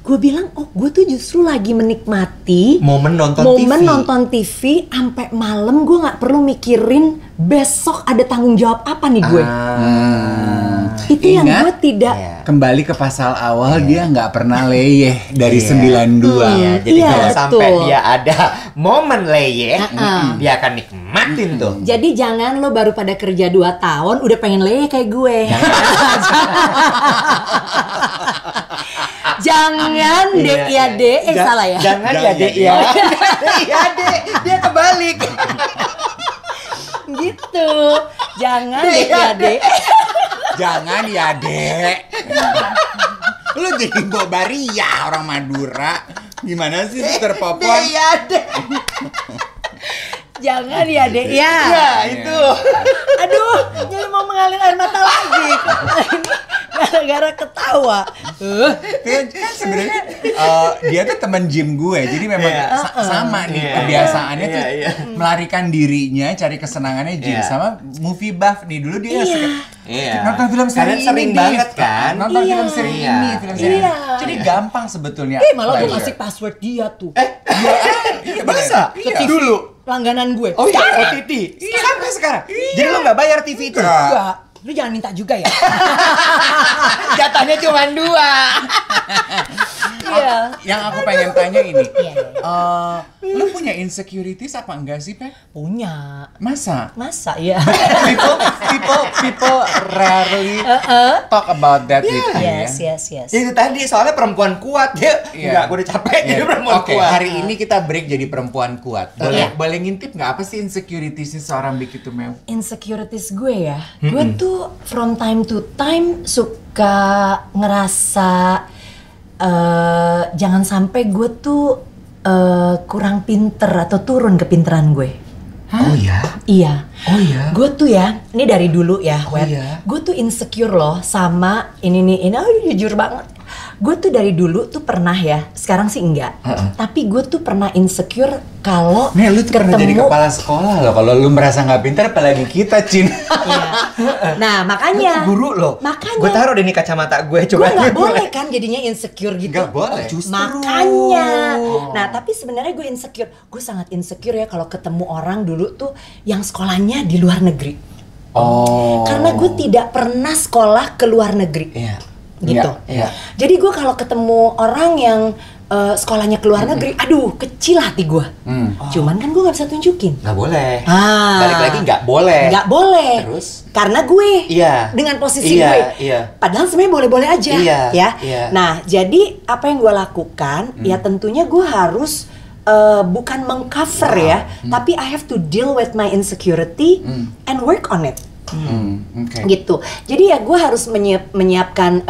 gue bilang, oh gue tuh justru lagi menikmati momen nonton TV sampai malam. Gue nggak perlu mikirin besok ada tanggung jawab apa nih gue. Itu yang gue tidak. Kembali ke pasal awal, dia nggak pernah leyeh dari 92. Jadi kalau sampai dia ada momen leyeh, dia akan nikmatin tuh. Jadi jangan lo baru pada kerja 2 tahun udah pengen leyeh kayak gue. Jangan dek ya dek, salah ya. Jangan ya dek ya. Iya dek, dia kebalik. Gitu. Jangan dek ya dek. Jangan ya dek. Lu jadi Bobaria orang Madura. Gimana sih terpopon? Dek ya dek. Jangan ya dek ya. Ya itu. Aduh, jadi mau mengalir air mata lagi. Gara-gara ketawa. Kan sebenarnya dia tuh teman gym gue, jadi memang sama nih kebiasaannya tuh melarikan dirinya, cari kesenangannya gym sama movie buff nih. Dulu dia nonton film seri ini, sering banget kan? Nonton film seri ini, film seri ini. Jadi gampang sebetulnya. Malah gue ngasih password dia tuh. Iya, masa? Dulu langganan gue. Oh iya, OTT. Sampai sekarang. Jadi lo nggak bayar TV itu? Enggak. Lu jangan minta juga ya. Jatahnya cuma 2. Iya. Yang aku pengen tanya ini, lu punya insecurities apa enggak sih, Pe? Punya. Masa ya? people rarely talk about that with you. Yes. Itu tadi soalnya perempuan kuat dia. Enggak, gue udah capek jadi perempuan kuat. Hari ini kita break jadi perempuan kuat. Boleh ngintip nggak apa sih insecurities seorang Begitu Mew? Insecurities gue ya, gue tuh from time to time suka ngerasa jangan sampai gue tuh kurang pinter atau turun kepinteran gue. Oh ya? Iya. Oh ya? Gue tuh ya, ini dari dulu ya, iya? gue tuh insecure loh sama ini jujur banget. Gue tuh dari dulu tuh pernah ya, sekarang sih enggak. Tapi gue tuh pernah insecure kalau lu tuh pernah jadi kepala sekolah loh. Kalau lu merasa nggak pintar, apalagi kita, Cin. Iya. Nah makanya. Guru loh. Makanya. Gue taruh deh nih kacamata gue coba. Gue nggak boleh kan jadinya insecure gitu. Nggak boleh. Justru. Makanya. Nah tapi sebenarnya gue insecure. Gue sangat insecure ya kalau ketemu orang dulu tuh yang sekolahnya di luar negeri. Karena gue tidak pernah sekolah ke luar negeri. Iya. Gitu. Jadi gue kalau ketemu orang yang sekolahnya ke luar negeri, aduh kecil hati gue. Cuman kan gue nggak bisa tunjukin. Nggak boleh. Balik lagi nggak boleh. Nggak boleh. Terus? Karena gue dengan posisi gue. Padahal sebenarnya boleh-boleh aja. Ya. Nah jadi apa yang gue lakukan? Ya tentunya gue harus bukan mengcover ya, tapi I have to deal with my insecurity and work on it. Gitu. Jadi ya gue harus menyiapkan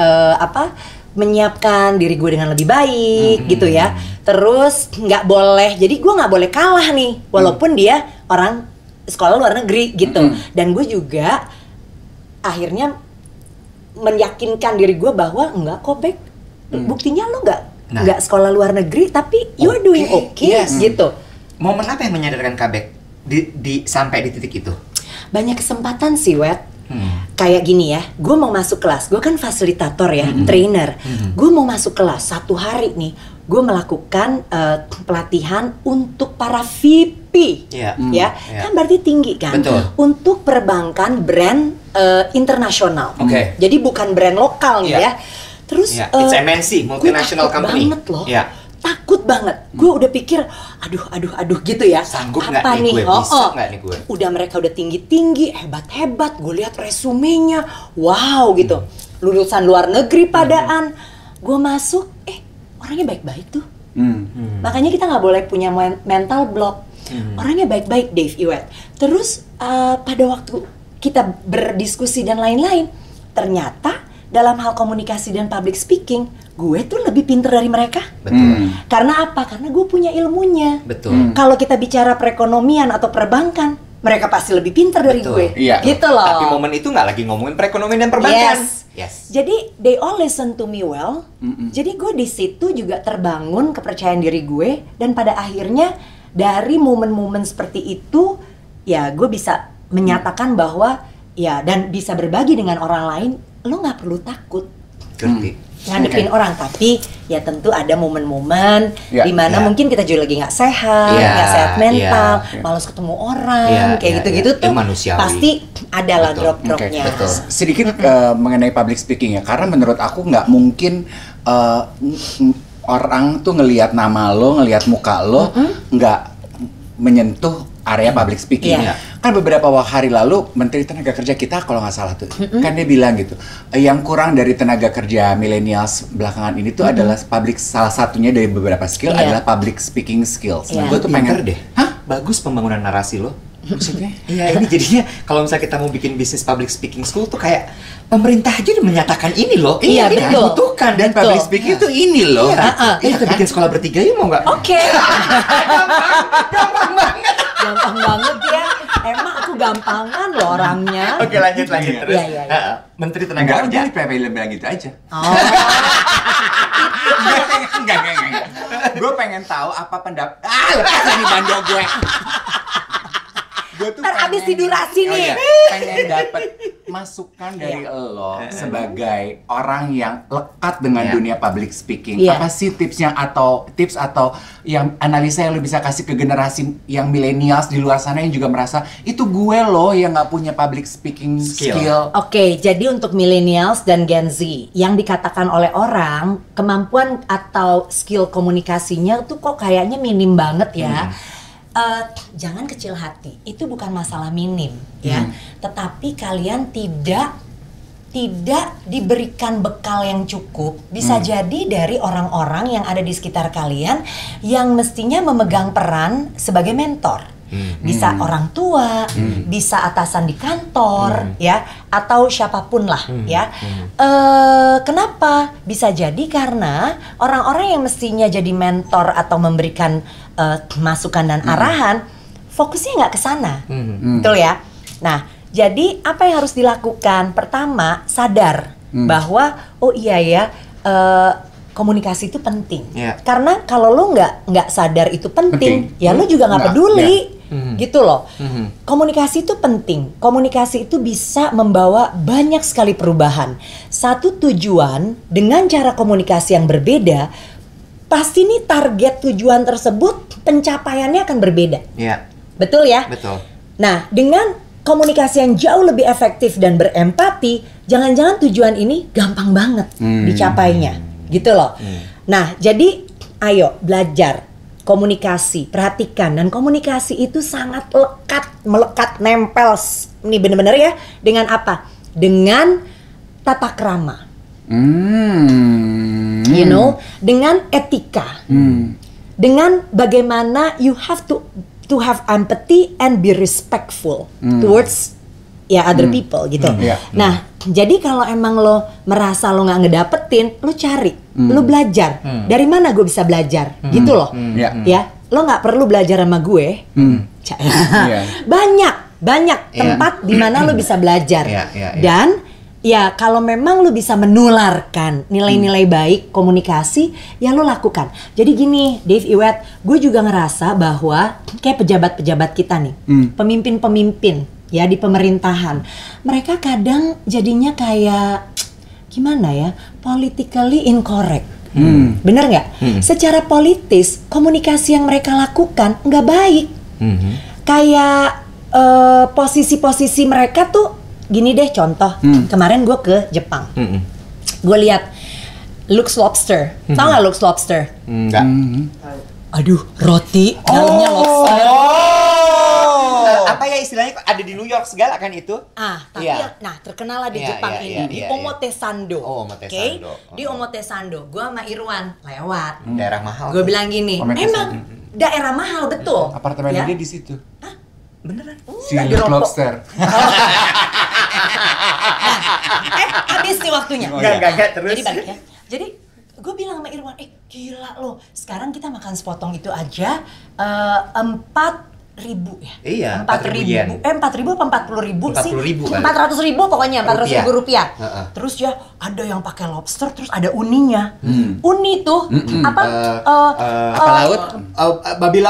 menyiapkan diri gue dengan lebih baik gitu ya. Terus nggak boleh, jadi gue nggak boleh kalah nih, walaupun dia orang sekolah luar negeri gitu. Dan gue juga akhirnya meyakinkan diri gue bahwa enggak kok Bek, buktinya lo nggak sekolah luar negeri tapi you're doing okay gitu. Momen apa yang menyadarkan Kak Bek sampai di titik itu? Banyak kesempatan sih, Wet. Kayak gini ya, gue mau masuk kelas, gue kan fasilitator ya, trainer. Gue mau masuk kelas, satu hari nih, gue melakukan pelatihan untuk para VP, kan berarti tinggi kan? Betul. Untuk perbankan brand internasional. Jadi bukan brand lokal nih ya. Terus it's MNC, multinational company. Banget loh. takut banget. Gue udah pikir, aduh gitu ya. Sanggup nggak nih gue? Bisa nggak nih gue? Udah mereka udah tinggi, hebat. Gue lihat resumenya, wow gitu. Lulusan luar negeri padaan. Gue masuk, orangnya baik-baik tuh. Makanya kita nggak boleh punya mental block. Orangnya baik-baik, Dave, Iwet. Terus pada waktu kita berdiskusi dan lain-lain, ternyata dalam hal komunikasi dan public speaking, gue tuh lebih pinter dari mereka. Betul. Karena apa? Karena gue punya ilmunya. Betul. Kalau kita bicara perekonomian atau perbankan, mereka pasti lebih pinter dari gue. Iya. Gitu loh. Tapi momen itu nggak lagi ngomongin perekonomian dan perbankan. Yes. Jadi they all listen to me well. Jadi gue di situ juga terbangun kepercayaan diri gue, dan pada akhirnya dari momen-momen seperti itu, ya gue bisa menyatakan bahwa ya, dan bisa berbagi dengan orang lain. Lo nggak perlu takut ngadepin orang, tapi ya tentu ada momen-momen di mana mungkin kita juga lagi nggak sehat mental, malas ketemu orang, kayak gitu-gitu tuh pasti ada lah drop-dropnya. Sedikit mengenai public speaking ya, karena menurut aku nggak mungkin orang tuh ngelihat nama lo, ngelihat muka lo, nggak menyentuh area public speaking. Kan beberapa hari lalu Menteri Tenaga Kerja kita, kalau nggak salah tuh, kan dia bilang gitu, yang kurang dari tenaga kerja millennials belakangan ini tuh adalah salah satunya dari beberapa skill adalah public speaking skills. Gue tuh pengen deh. Bagus pembangunan narasi lo. Maksudnya? Iya, ini jadinya kalau misalnya kita mau bikin bisnis public speaking school tuh kayak pemerintah aja udah menyatakan ini loh. Iya, ini dibutuhkan, dan public speaking itu ini loh. Iya, kita bikin sekolah bertiga yuk, mau nggak? Oke. Gampang banget. Gampang banget ya. Emang aku gampangan loh orangnya. Oke, lanjut terus. Menteri Tenaga Kerja. Enggak, udah bilang gitu aja. Enggak. Gue pengen tahu apa pendapat. Lepas ini bandel gue. Gue tuh habis di durasi nih. Pengen dapet masukan dari lo sebagai orang yang lekat dengan dunia public speaking. Apa sih tipsnya atau tips atau yang analisa yang lo bisa kasih ke generasi yang millennials di luar sana yang juga merasa itu gue loh yang nggak punya public speaking skill. Oke, jadi untuk millennials dan Gen Z yang dikatakan oleh orang kemampuan atau skill komunikasinya tuh kok kayaknya minim banget ya. Jangan kecil hati, itu bukan masalah minim ya, tetapi kalian tidak diberikan bekal yang cukup. Bisa jadi dari orang-orang yang ada di sekitar kalian yang mestinya memegang peran sebagai mentor. Bisa orang tua, bisa atasan di kantor, ya, atau siapapun lah, ya. Kenapa? Bisa jadi karena orang-orang yang mestinya jadi mentor atau memberikan masukan dan arahan, fokusnya nggak ke sana, betul ya. Nah, jadi apa yang harus dilakukan? Pertama, sadar bahwa oh iya ya, komunikasi itu penting. Karena kalau lo nggak sadar itu penting, ya lo juga nggak peduli. Gitu loh. Komunikasi itu penting. Komunikasi itu bisa membawa banyak sekali perubahan. Satu tujuan dengan cara komunikasi yang berbeda, pasti nih target tujuan tersebut pencapaiannya akan berbeda. Betul ya? Betul. Nah, dengan komunikasi yang jauh lebih efektif dan berempati, jangan-jangan tujuan ini gampang banget dicapainya. Gitu loh. Nah, jadi ayo belajar komunikasi, perhatikan, dan komunikasi itu sangat melekat, nempel. Ini bener-bener ya, dengan apa? Dengan tata krama. You know, dengan etika. Dengan bagaimana you have to have empathy and be respectful towards other people gitu. Nah, jadi kalau emang lo merasa lo nggak ngedapetin, lo cari, lo belajar. Dari mana gue bisa belajar, gitu loh. Ya, lo nggak perlu belajar sama gue. Banyak tempat di mana lo bisa belajar. Dan ya kalau memang lo bisa menularkan nilai-nilai baik komunikasi, ya lo lakukan. Jadi gini, Dave, Iwet, gue juga ngerasa bahwa kayak pejabat-pejabat kita nih, pemimpin-pemimpin ya di pemerintahan, mereka kadang jadinya kayak gimana ya, politically incorrect. Bener nggak? Secara politis komunikasi yang mereka lakukan nggak baik. Kayak posisi-posisi mereka tuh gini deh, contoh kemarin gue ke Jepang, gue lihat Lux Lobster. Tahu nggak Lux Lobster? Enggak. Aduh, roti dalamnya lobster. Apa ya istilahnya ada di New York segala kan itu? Tapi nah terkenal lah di Jepang ini di Omotesando. Omotesando. Di Omotesando, gue sama Irwan lewat. Daerah mahal. Gue bilang gini, memang daerah mahal betul. Apartemen dia di situ. Beneran? Si Lux Lobster. Habis nih waktunya. Enggak, terus. Jadi balik ya. Jadi gue bilang sama Irwan, gila loh, sekarang kita makan sepotong itu aja 4.000 ya? Iya, 4.000. 4.000 apa 40.000 sih? 40.000 kali. 400.000 pokoknya, 400.000 rupiah. Heeh. Terus ya ada yang pakai lobster, terus ada uninya. Uni tuh apa laut? Babi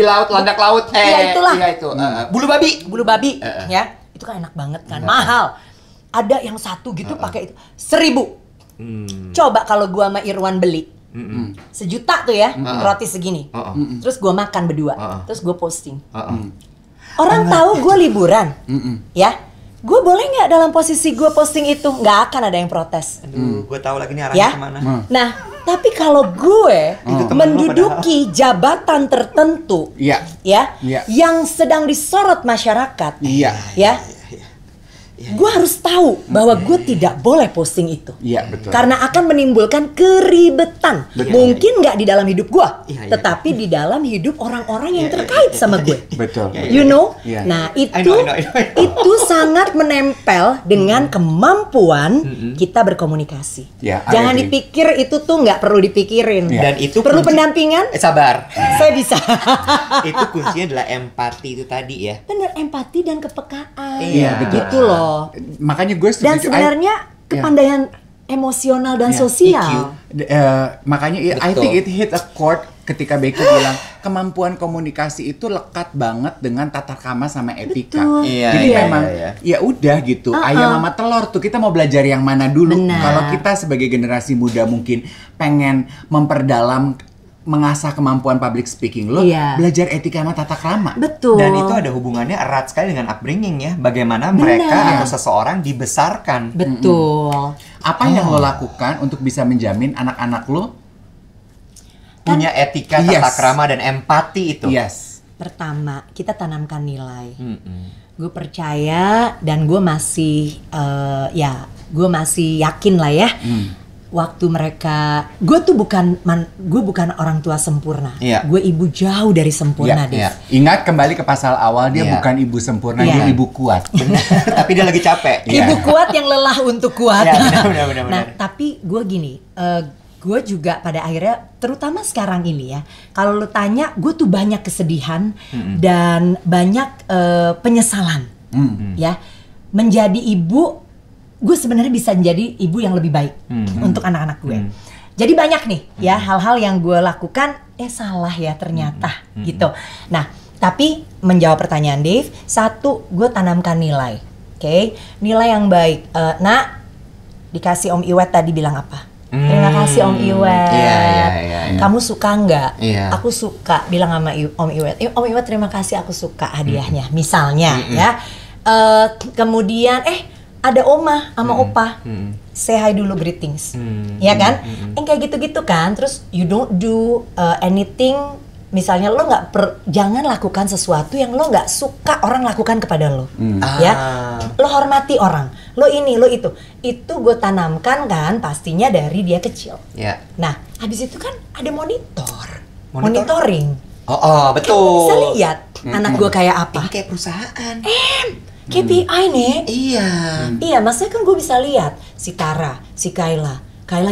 laut, landak laut. Iya, itulah. Iya itu. Bulu babi. Ya. Itu kan enak banget kan, mahal. Ada yang satu gitu pakai itu 1.000. Coba kalau gua sama Irwan beli 1 juta tuh ya, roti segini. Terus gua makan berdua. Terus gua posting. Orang tahu gua liburan. Ya. Gua boleh nggak dalam posisi gua posting itu? Nggak akan ada yang protes. Aduh, gua tahu lagi nih arahnya kemana. Nah, tapi kalau gue menduduki jabatan tertentu, yang sedang disorot masyarakat, ya, gue harus tahu bahwa gue tidak boleh posting itu. Iya, betul. Karena akan menimbulkan keribetan. Mungkin nggak di dalam hidup gue, tetapi di dalam hidup orang-orang yang terkait sama gue. Betul. You know? Nah, itu sangat menempel dengan kemampuan kita berkomunikasi. Jangan dipikir itu tuh nggak perlu dipikirin. Dan itu perlu pendampingan. Sabar. Saya bisa. Itu kuncinya adalah empati itu tadi ya. Bener, empati dan kepekaan. Iya, betul. Gitu loh. Makanya gue setuju. Dan sebenarnya kepandaian emosional dan sosial. Makanya I think it hit a chord ketika Becky bilang kemampuan komunikasi itu lekat banget dengan tata krama sama etika. Jadi memang ya udah gitu. Ayam sama telur tuh kita mau belajar yang mana dulu? Kalau kita sebagai generasi muda mungkin pengen memperdalam mengasah kemampuan public speaking lo, belajar etika sama tata krama. Betul. Dan itu ada hubungannya erat sekali dengan upbringing ya. Bagaimana mereka atau seseorang dibesarkan. Betul. Apa yang lo lakukan untuk bisa menjamin anak-anak lo punya etika, tata krama dan empati itu? Pertama, kita tanamkan nilai. Gue percaya dan gue masih gue masih yakin lah ya. Waktu mereka, gue tuh bukan orang tua sempurna. Gue ibu jauh dari sempurna, Dev. Ingat kembali ke pasal awal, dia bukan ibu sempurna, dia ibu kuat. Tapi dia lagi capek. Ibu kuat yang lelah untuk kuat. Benar. Nah, tapi gue gini, gue juga pada akhirnya, terutama sekarang ini ya, kalau lo tanya, gue tuh banyak kesedihan dan banyak penyesalan. Ya, menjadi ibu, gue sebenarnya bisa menjadi ibu yang lebih baik untuk anak-anak gue. Jadi banyak nih ya hal-hal yang gue lakukan salah ya ternyata gitu. Nah, tapi menjawab pertanyaan Dave, satu, gue tanamkan nilai. Nilai yang baik. Nak, dikasih Om Iwet tadi bilang apa? Terima kasih Om Iwet. Kamu suka nggak? Aku suka. Bilang sama Om Iwet. Om Iwet terima kasih, aku suka hadiahnya. Misalnya ya. Kemudian ada oma sama opa, say hi dulu, greetings, ya kan? Yang kayak gitu-gitu kan. Terus you don't do anything, misalnya lo jangan lakukan sesuatu yang lo nggak suka orang lakukan kepada lo, ya. Lo hormati orang, lo ini, lo itu gue tanamkan kan pastinya dari dia kecil. Nah, habis itu kan ada monitoring. Betul. Bisa lihat anak gue kayak apa. Kayak perusahaan. KPI nih. Iya, maksudnya kan gue bisa lihat si Tara, si Kayla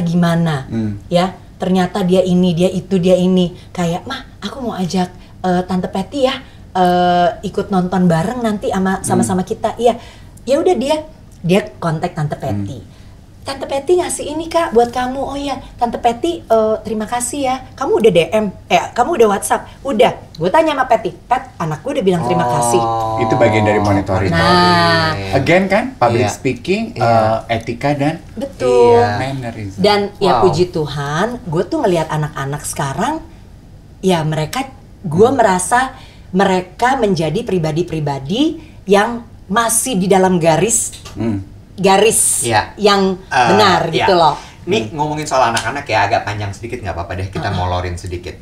gimana, ya. Ternyata dia ini, dia itu, dia ini. Kayak, mah, aku mau ajak Tante Patty ya ikut nonton bareng nanti sama-sama kita. Iya, ya udah dia kontak Tante Patty. Tante Patty ngasih ini Kak buat kamu. Oh iya, Tante Patty terima kasih ya. Kamu udah DM, kamu udah WhatsApp. Udah, gue tanya sama Patty, Pat, anak gue udah bilang terima kasih. Itu bagian dari monitoring. Nah, again kan, public speaking, etika dan mannerism. Dan ya puji Tuhan, gue tuh ngelihat anak-anak sekarang, ya gue merasa mereka menjadi pribadi-pribadi yang masih di dalam garis yang benar gitu loh. Nih ngomongin soal anak-anak ya, agak panjang sedikit nggak apa-apa deh, kita molorin sedikit.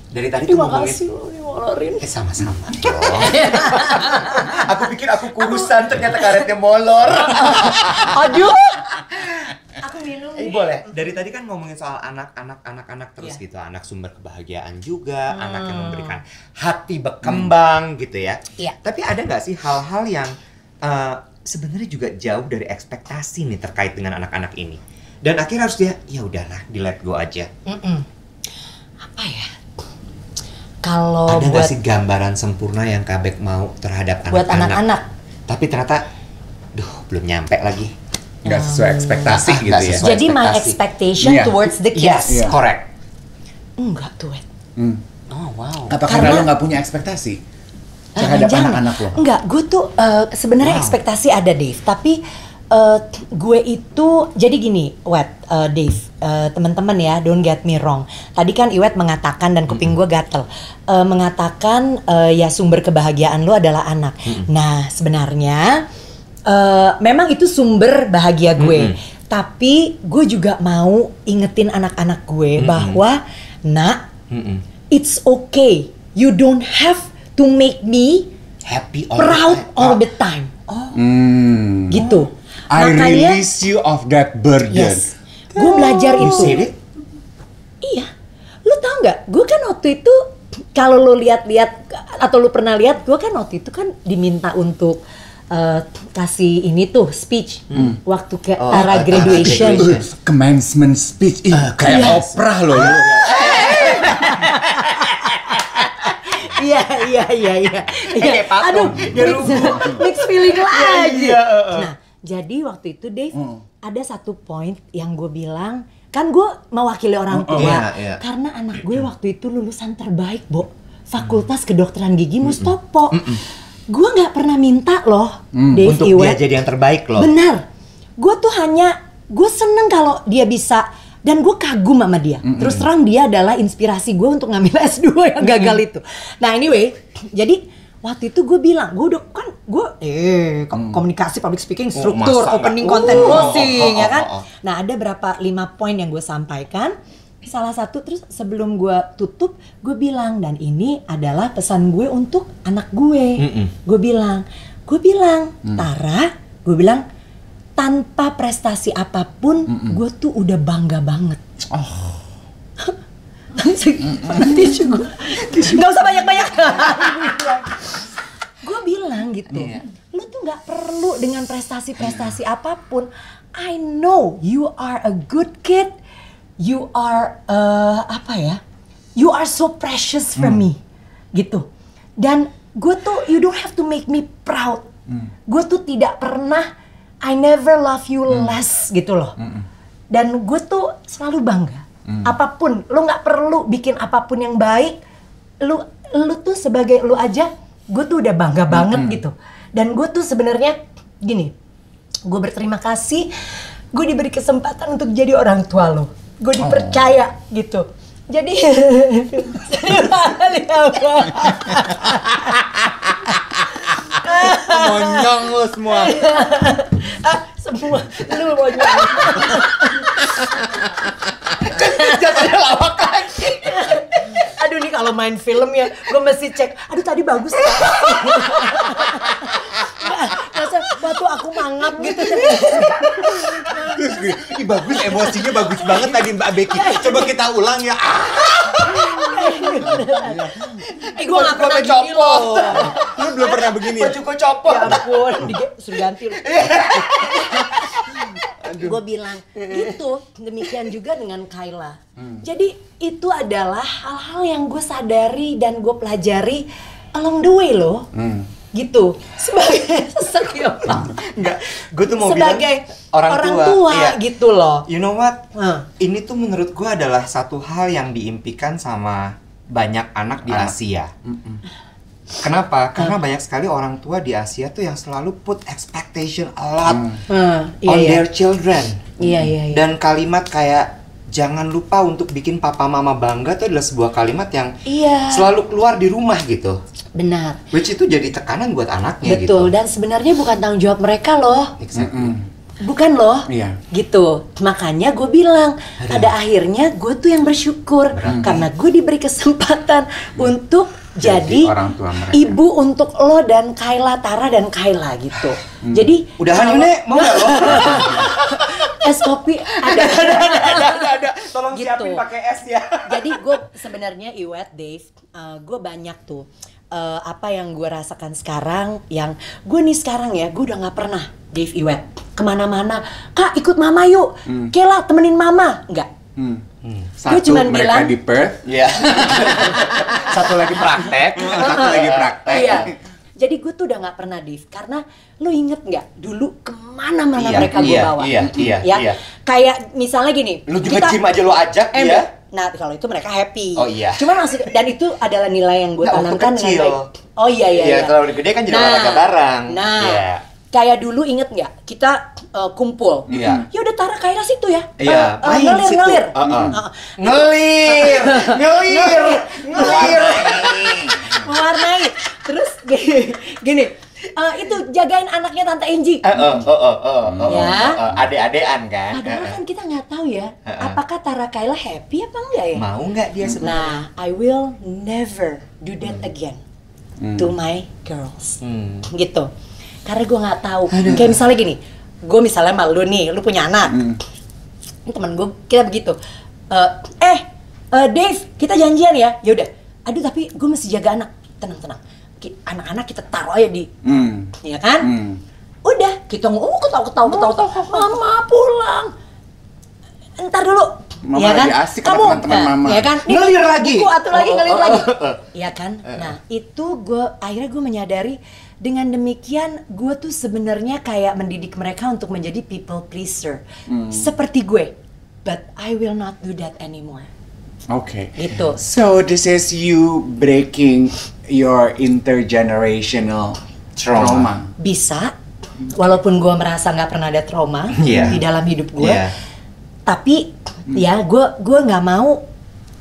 Dari tadi tuh Terima ngomongin. kasih lo dimolorin. Sama-sama dong. Aku pikir aku kurusan, ternyata karetnya molor. Aduh. Aku minum nih. Boleh. Dari tadi kan ngomongin soal anak-anak terus gitu. Anak sumber kebahagiaan juga, anak yang memberikan hati berkembang gitu ya. Iya. Tapi ada nggak sih hal-hal yang sebenarnya juga jauh dari ekspektasi nih terkait dengan anak-anak ini? Dan akhirnya harus ya udahlah, di let go aja. Apa ya? Kalau Ada nggak buat sih gambaran sempurna yang Kabek mau terhadap anak-anak? buat anak-anak, Tapi ternyata, belum nyampe lagi. Nggak sesuai ekspektasi gitu nggak ya. sesuai. jadi my ekspektasi. expectation Iya. towards the kids. Iya. Correct. Enggak tuh, Wet. Oh wow. Apa Karena- karena lo nggak punya ekspektasi terhadap Jangan. anak-anak lo? Enggak, gue tuh sebenarnya ekspektasi ada, Dave. Tapi gue itu jadi gini, Dave, teman-teman ya, don't get me wrong. Tadi kan Iwet mengatakan dan kuping gue gatel, mengatakan ya sumber kebahagiaan lu adalah anak. Nah sebenarnya memang itu sumber bahagia gue. Tapi gue juga mau ingetin anak-anak gue bahwa nak, it's okay. You don't have to make me Happy proud all the time. Gitu. I Makanya- release you of that burden. Yes. Gue belajar You itu. said it? Iya. Lu tau nggak? Gue kan waktu itu kalau lu lihat-lihat atau lu pernah lihat, gue kan waktu itu kan diminta untuk kasih ini tuh speech waktu ke arah graduation. graduation. Commencement speech. Kayak opera loh. Iya. Kayak patung. Aduh, mix feeling lagi. Iya. Nah, jadi waktu itu Dave ada satu poin yang gue bilang, kan gue mewakili orang tua, Iya. karena anak gue waktu itu lulusan terbaik, Bo, Fakultas Kedokteran Gigi Mustopo. Gue nggak pernah minta loh, Dave, Untuk Iwet. dia jadi yang terbaik loh. Benar. Gue tuh hanya, gue seneng kalau dia bisa, dan gue kagum sama dia. Terus terang dia adalah inspirasi gue untuk ngambil S2 yang gagal itu. Nah anyway, jadi waktu itu gue bilang, gue udah kan, gue komunikasi, public speaking, struktur, masa opening, nggak? content, closing, ya kan. oh. Nah ada berapa 5 poin yang gue sampaikan. Salah satu, terus sebelum gue tutup, gue bilang, dan ini adalah pesan gue untuk anak gue. Gue bilang, Tara, gue bilang, tanpa prestasi apapun, gue tuh udah bangga banget. Nanti juga, nggak usah banyak-banyak. Gue bilang gitu, lu tuh nggak perlu dengan prestasi-prestasi apapun. I know you are a good kid. You are you are so precious for me, gitu. Dan gue tuh, you don't have to make me proud. Gue tuh tidak pernah, I never love you less, gitu loh. Dan gue tuh selalu bangga. Apapun, lu nggak perlu bikin apapun yang baik. Lu tuh sebagai lu aja, gue tuh udah bangga banget gitu. Dan gue tuh sebenarnya gini, gue berterima kasih, gue diberi kesempatan untuk jadi orang tua lo. Gue dipercaya gitu. Jadi Monyong lu semua. semua lu monyong. Jatuhnya lawak lagi. Aduh nih kalau main film ya, gue mesti cek. Aduh tadi bagus ya. Masa batu aku mangap gitu. Terus gue, ih bagus, emosinya bagus banget tadi Mbak Becky. Coba kita ulang ya. Gue gak pernah gini loh. Lu belum pernah begini ya? Bajuku copot. Ya ampun, suruh ganti loh. Gue bilang gitu, demikian juga dengan Kayla. Jadi itu adalah hal-hal yang gue sadari dan gue pelajari along the way loh. Gitu, sebagai Enggak, gue tuh mau sebagai bilang orang tua iya. gitu loh. You know what? Ini tuh menurut gue adalah satu hal yang diimpikan sama banyak anak di Asia. Kenapa? Karena banyak sekali orang tua di Asia tuh yang selalu put expectation a lot on their children. Iya. Dan kalimat kayak jangan lupa untuk bikin papa mama bangga tuh adalah sebuah kalimat yang selalu keluar di rumah gitu. Benar. Which itu jadi tekanan buat anaknya gitu. Betul, dan sebenarnya bukan tanggung jawab mereka loh. Exactly. bukan loh, Iya. gitu. Makanya gue bilang, pada akhirnya gue tuh yang bersyukur karena gue diberi kesempatan untuk jadi orang tua mereka. ibu untuk lo dan Kayla, Tara dan Kayla gitu. Jadi Udahan yuk, Nek, mau nggak lo? es kopi ada. Ada. Tolong Gitu. siapin pakai es ya. Jadi gue sebenarnya Iwet, Dave, gue banyak tuh apa yang gue rasakan sekarang, yang gue nih sekarang ya, gue udah nggak pernah, Dave, Iwet, kemana-mana, Kak ikut mama yuk, Kayla temenin mama, enggak. Satu cuman mereka bilang- di Perth, Iya. Satu lagi praktek. satu lagi praktek. Iya. Jadi gue tuh udah nggak pernah, Div, karena lo inget nggak dulu kemana-mana Iya, mereka gue iya, bawa, iya, ya. iya. Kayak misalnya gini, Lu juga gym aja lo ajak, ember. ya? Nah kalau itu mereka happy. Oh, iya. Cuman maksud, dan itu adalah nilai yang gue Nggak, waktu tanamkan kecil. baik. Oh iya. Iya, kalau udah gede kan jadi olahraga bareng. Nah, Iya. kayak dulu inget nggak kita kumpul. Iya. Ya udah Tara Kayla situ ya. Iya, main situ. Ngelir. Ngelir. Mewarnai. Terus gini, itu jagain anaknya Tante Angie. Ya. Ade-adean kan. Padahal kan kita nggak tahu ya, apakah Tara Kayla happy apa enggak ya? Mau nggak dia sebenarnya? Nah, I will never do that again to my girls, gitu. Karena gue nggak tahu. Kayak misalnya gini, gue misalnya sama lu nih, lu punya anak, ini temen gue kita begitu. Dave, kita janjian ya. Yaudah. Aduh tapi gue mesti jaga anak. Tenang. Anak-anak kita taruh aja di, ya kan? Udah, kita ketawa. Mama pulang. Entar dulu. Mama ya kan? lagi asik sama teman-teman mama. Ya kan? Nih, Ngelir lagi. buku atau lagi ngelir lagi. Ya kan? Nah, itu akhirnya gue menyadari dengan demikian gue tuh sebenarnya kayak mendidik mereka untuk menjadi people pleaser. Seperti gue. But I will not do that anymore. Okay. Gitu. So this is you breaking your intergenerational trauma. Bisa, walaupun gue merasa nggak pernah ada trauma Iya. di dalam hidup gue, Iya. tapi ya gue nggak mau,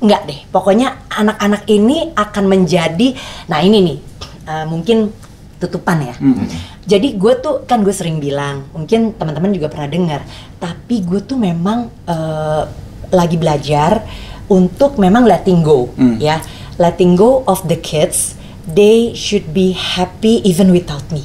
nggak deh. Pokoknya anak-anak ini akan menjadi, nah ini nih mungkin tutupan ya. Jadi gue tuh kan gue sering bilang, mungkin teman-teman juga pernah dengar, tapi gue tuh memang lagi belajar untuk memang letting go, ya, letting go of the kids. They should be happy even without me,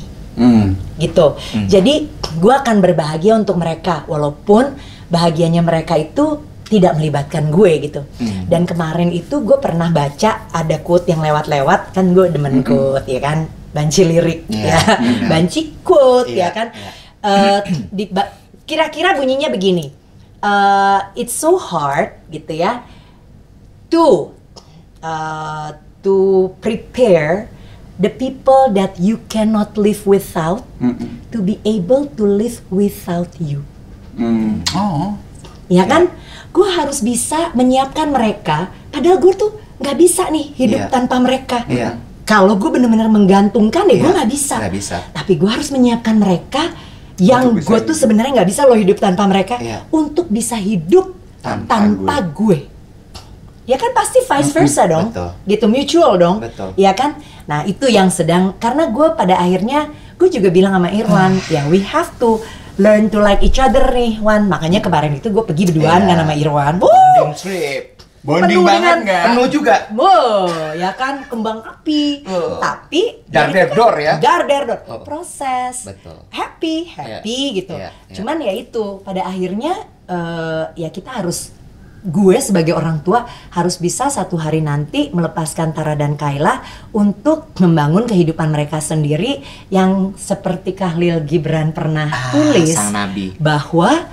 gitu. Jadi gue akan berbahagia untuk mereka, walaupun bahagianya mereka itu tidak melibatkan gue gitu. Dan kemarin itu gue pernah baca ada quote yang lewat-lewat, kan gue demen quote ya kan, banci lirik ya, banci quote ya kan. Kira-kira bunyinya begini, it's so hard gitu ya, to prepare the people that you cannot live without to be able to live without you. Oh. Ya kan? Gue harus bisa menyiapkan mereka, padahal gue tuh nggak bisa nih hidup tanpa mereka. Kalau gue benar-benar menggantungkan ya gue nggak bisa. Tapi gue harus menyiapkan mereka yang gue tuh sebenarnya nggak bisa loh hidup tanpa mereka, untuk bisa hidup tanpa gue. Ya kan pasti vice versa dong, gitu, mutual dong, ya kan? Nah itu yang sedang, karena gue pada akhirnya, gue juga bilang sama Irwan, ya we have to learn to like each other nih, Wan. Makanya kemarin itu gue pergi berduaan kan sama Irwan. Bonding trip. Bonding Penuh banget dengan- nggak? Penuh juga. Ya kan, kembang api. Tapi Dar-der-dor ya. Dar-der-dor. Proses. Betul. Happy gitu. Cuman ya itu, pada akhirnya ya kita harus, gue sebagai orang tua harus bisa satu hari nanti melepaskan Tara dan Kayla untuk membangun kehidupan mereka sendiri yang seperti Khalil Gibran pernah tulis, sang nabi. bahwa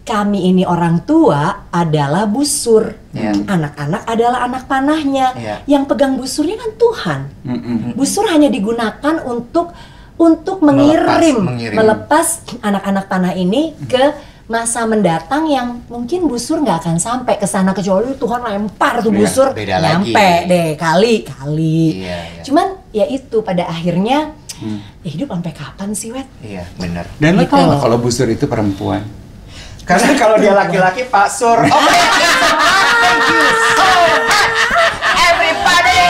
kami ini orang tua adalah busur, anak-anak adalah anak panahnya, yang pegang busurnya kan Tuhan. Busur hanya digunakan untuk melepas anak-anak panah ini ke masa mendatang yang mungkin busur nggak akan sampai ke sana, kecuali Tuhan lempar tuh busur nyampe deh kali. Cuman ya itu pada akhirnya ya hidup sampai kapan sih, Wet? Iya, benar. Dan lo Gitu. tau nggak kalau busur itu perempuan? Karena kalau dia laki-laki Pak Sur. Thank you so much, everybody.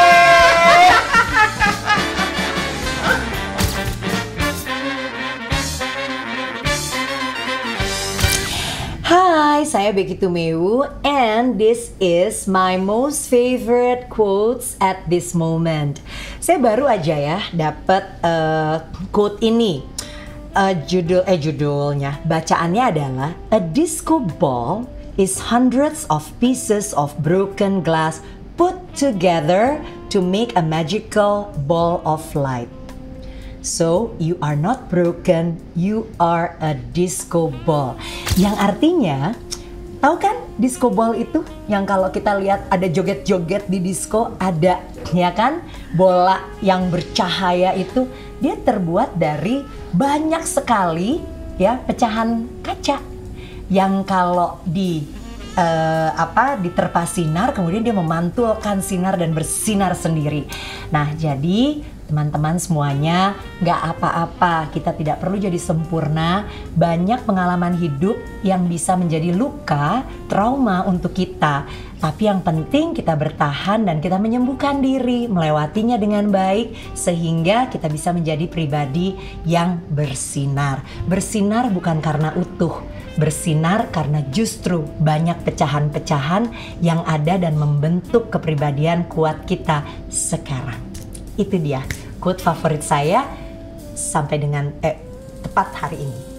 saya Becky Tumewu and this is my most favorite quotes at this moment. Saya baru aja ya dapat quote ini. Judulnya, bacaannya adalah A disco ball is hundreds of pieces of broken glass put together to make a magical ball of light. So, you are not broken, you are a disco ball. Yang artinya, tahu kan disco ball itu? Yang kalau kita lihat ada joget-joget di disco, ada ya kan? Bola yang bercahaya itu, dia terbuat dari banyak sekali ya pecahan kaca. Yang kalau diterpa sinar, kemudian dia memantulkan sinar dan bersinar sendiri. Nah, jadi teman-teman semuanya, nggak apa-apa, kita tidak perlu jadi sempurna. Banyak pengalaman hidup yang bisa menjadi luka, trauma untuk kita. Tapi yang penting kita bertahan dan kita menyembuhkan diri, melewatinya dengan baik, sehingga kita bisa menjadi pribadi yang bersinar. Bersinar bukan karena utuh, bersinar karena justru banyak pecahan-pecahan yang ada dan membentuk kepribadian kuat kita sekarang. Itu dia quote favorit saya sampai dengan tepat hari ini.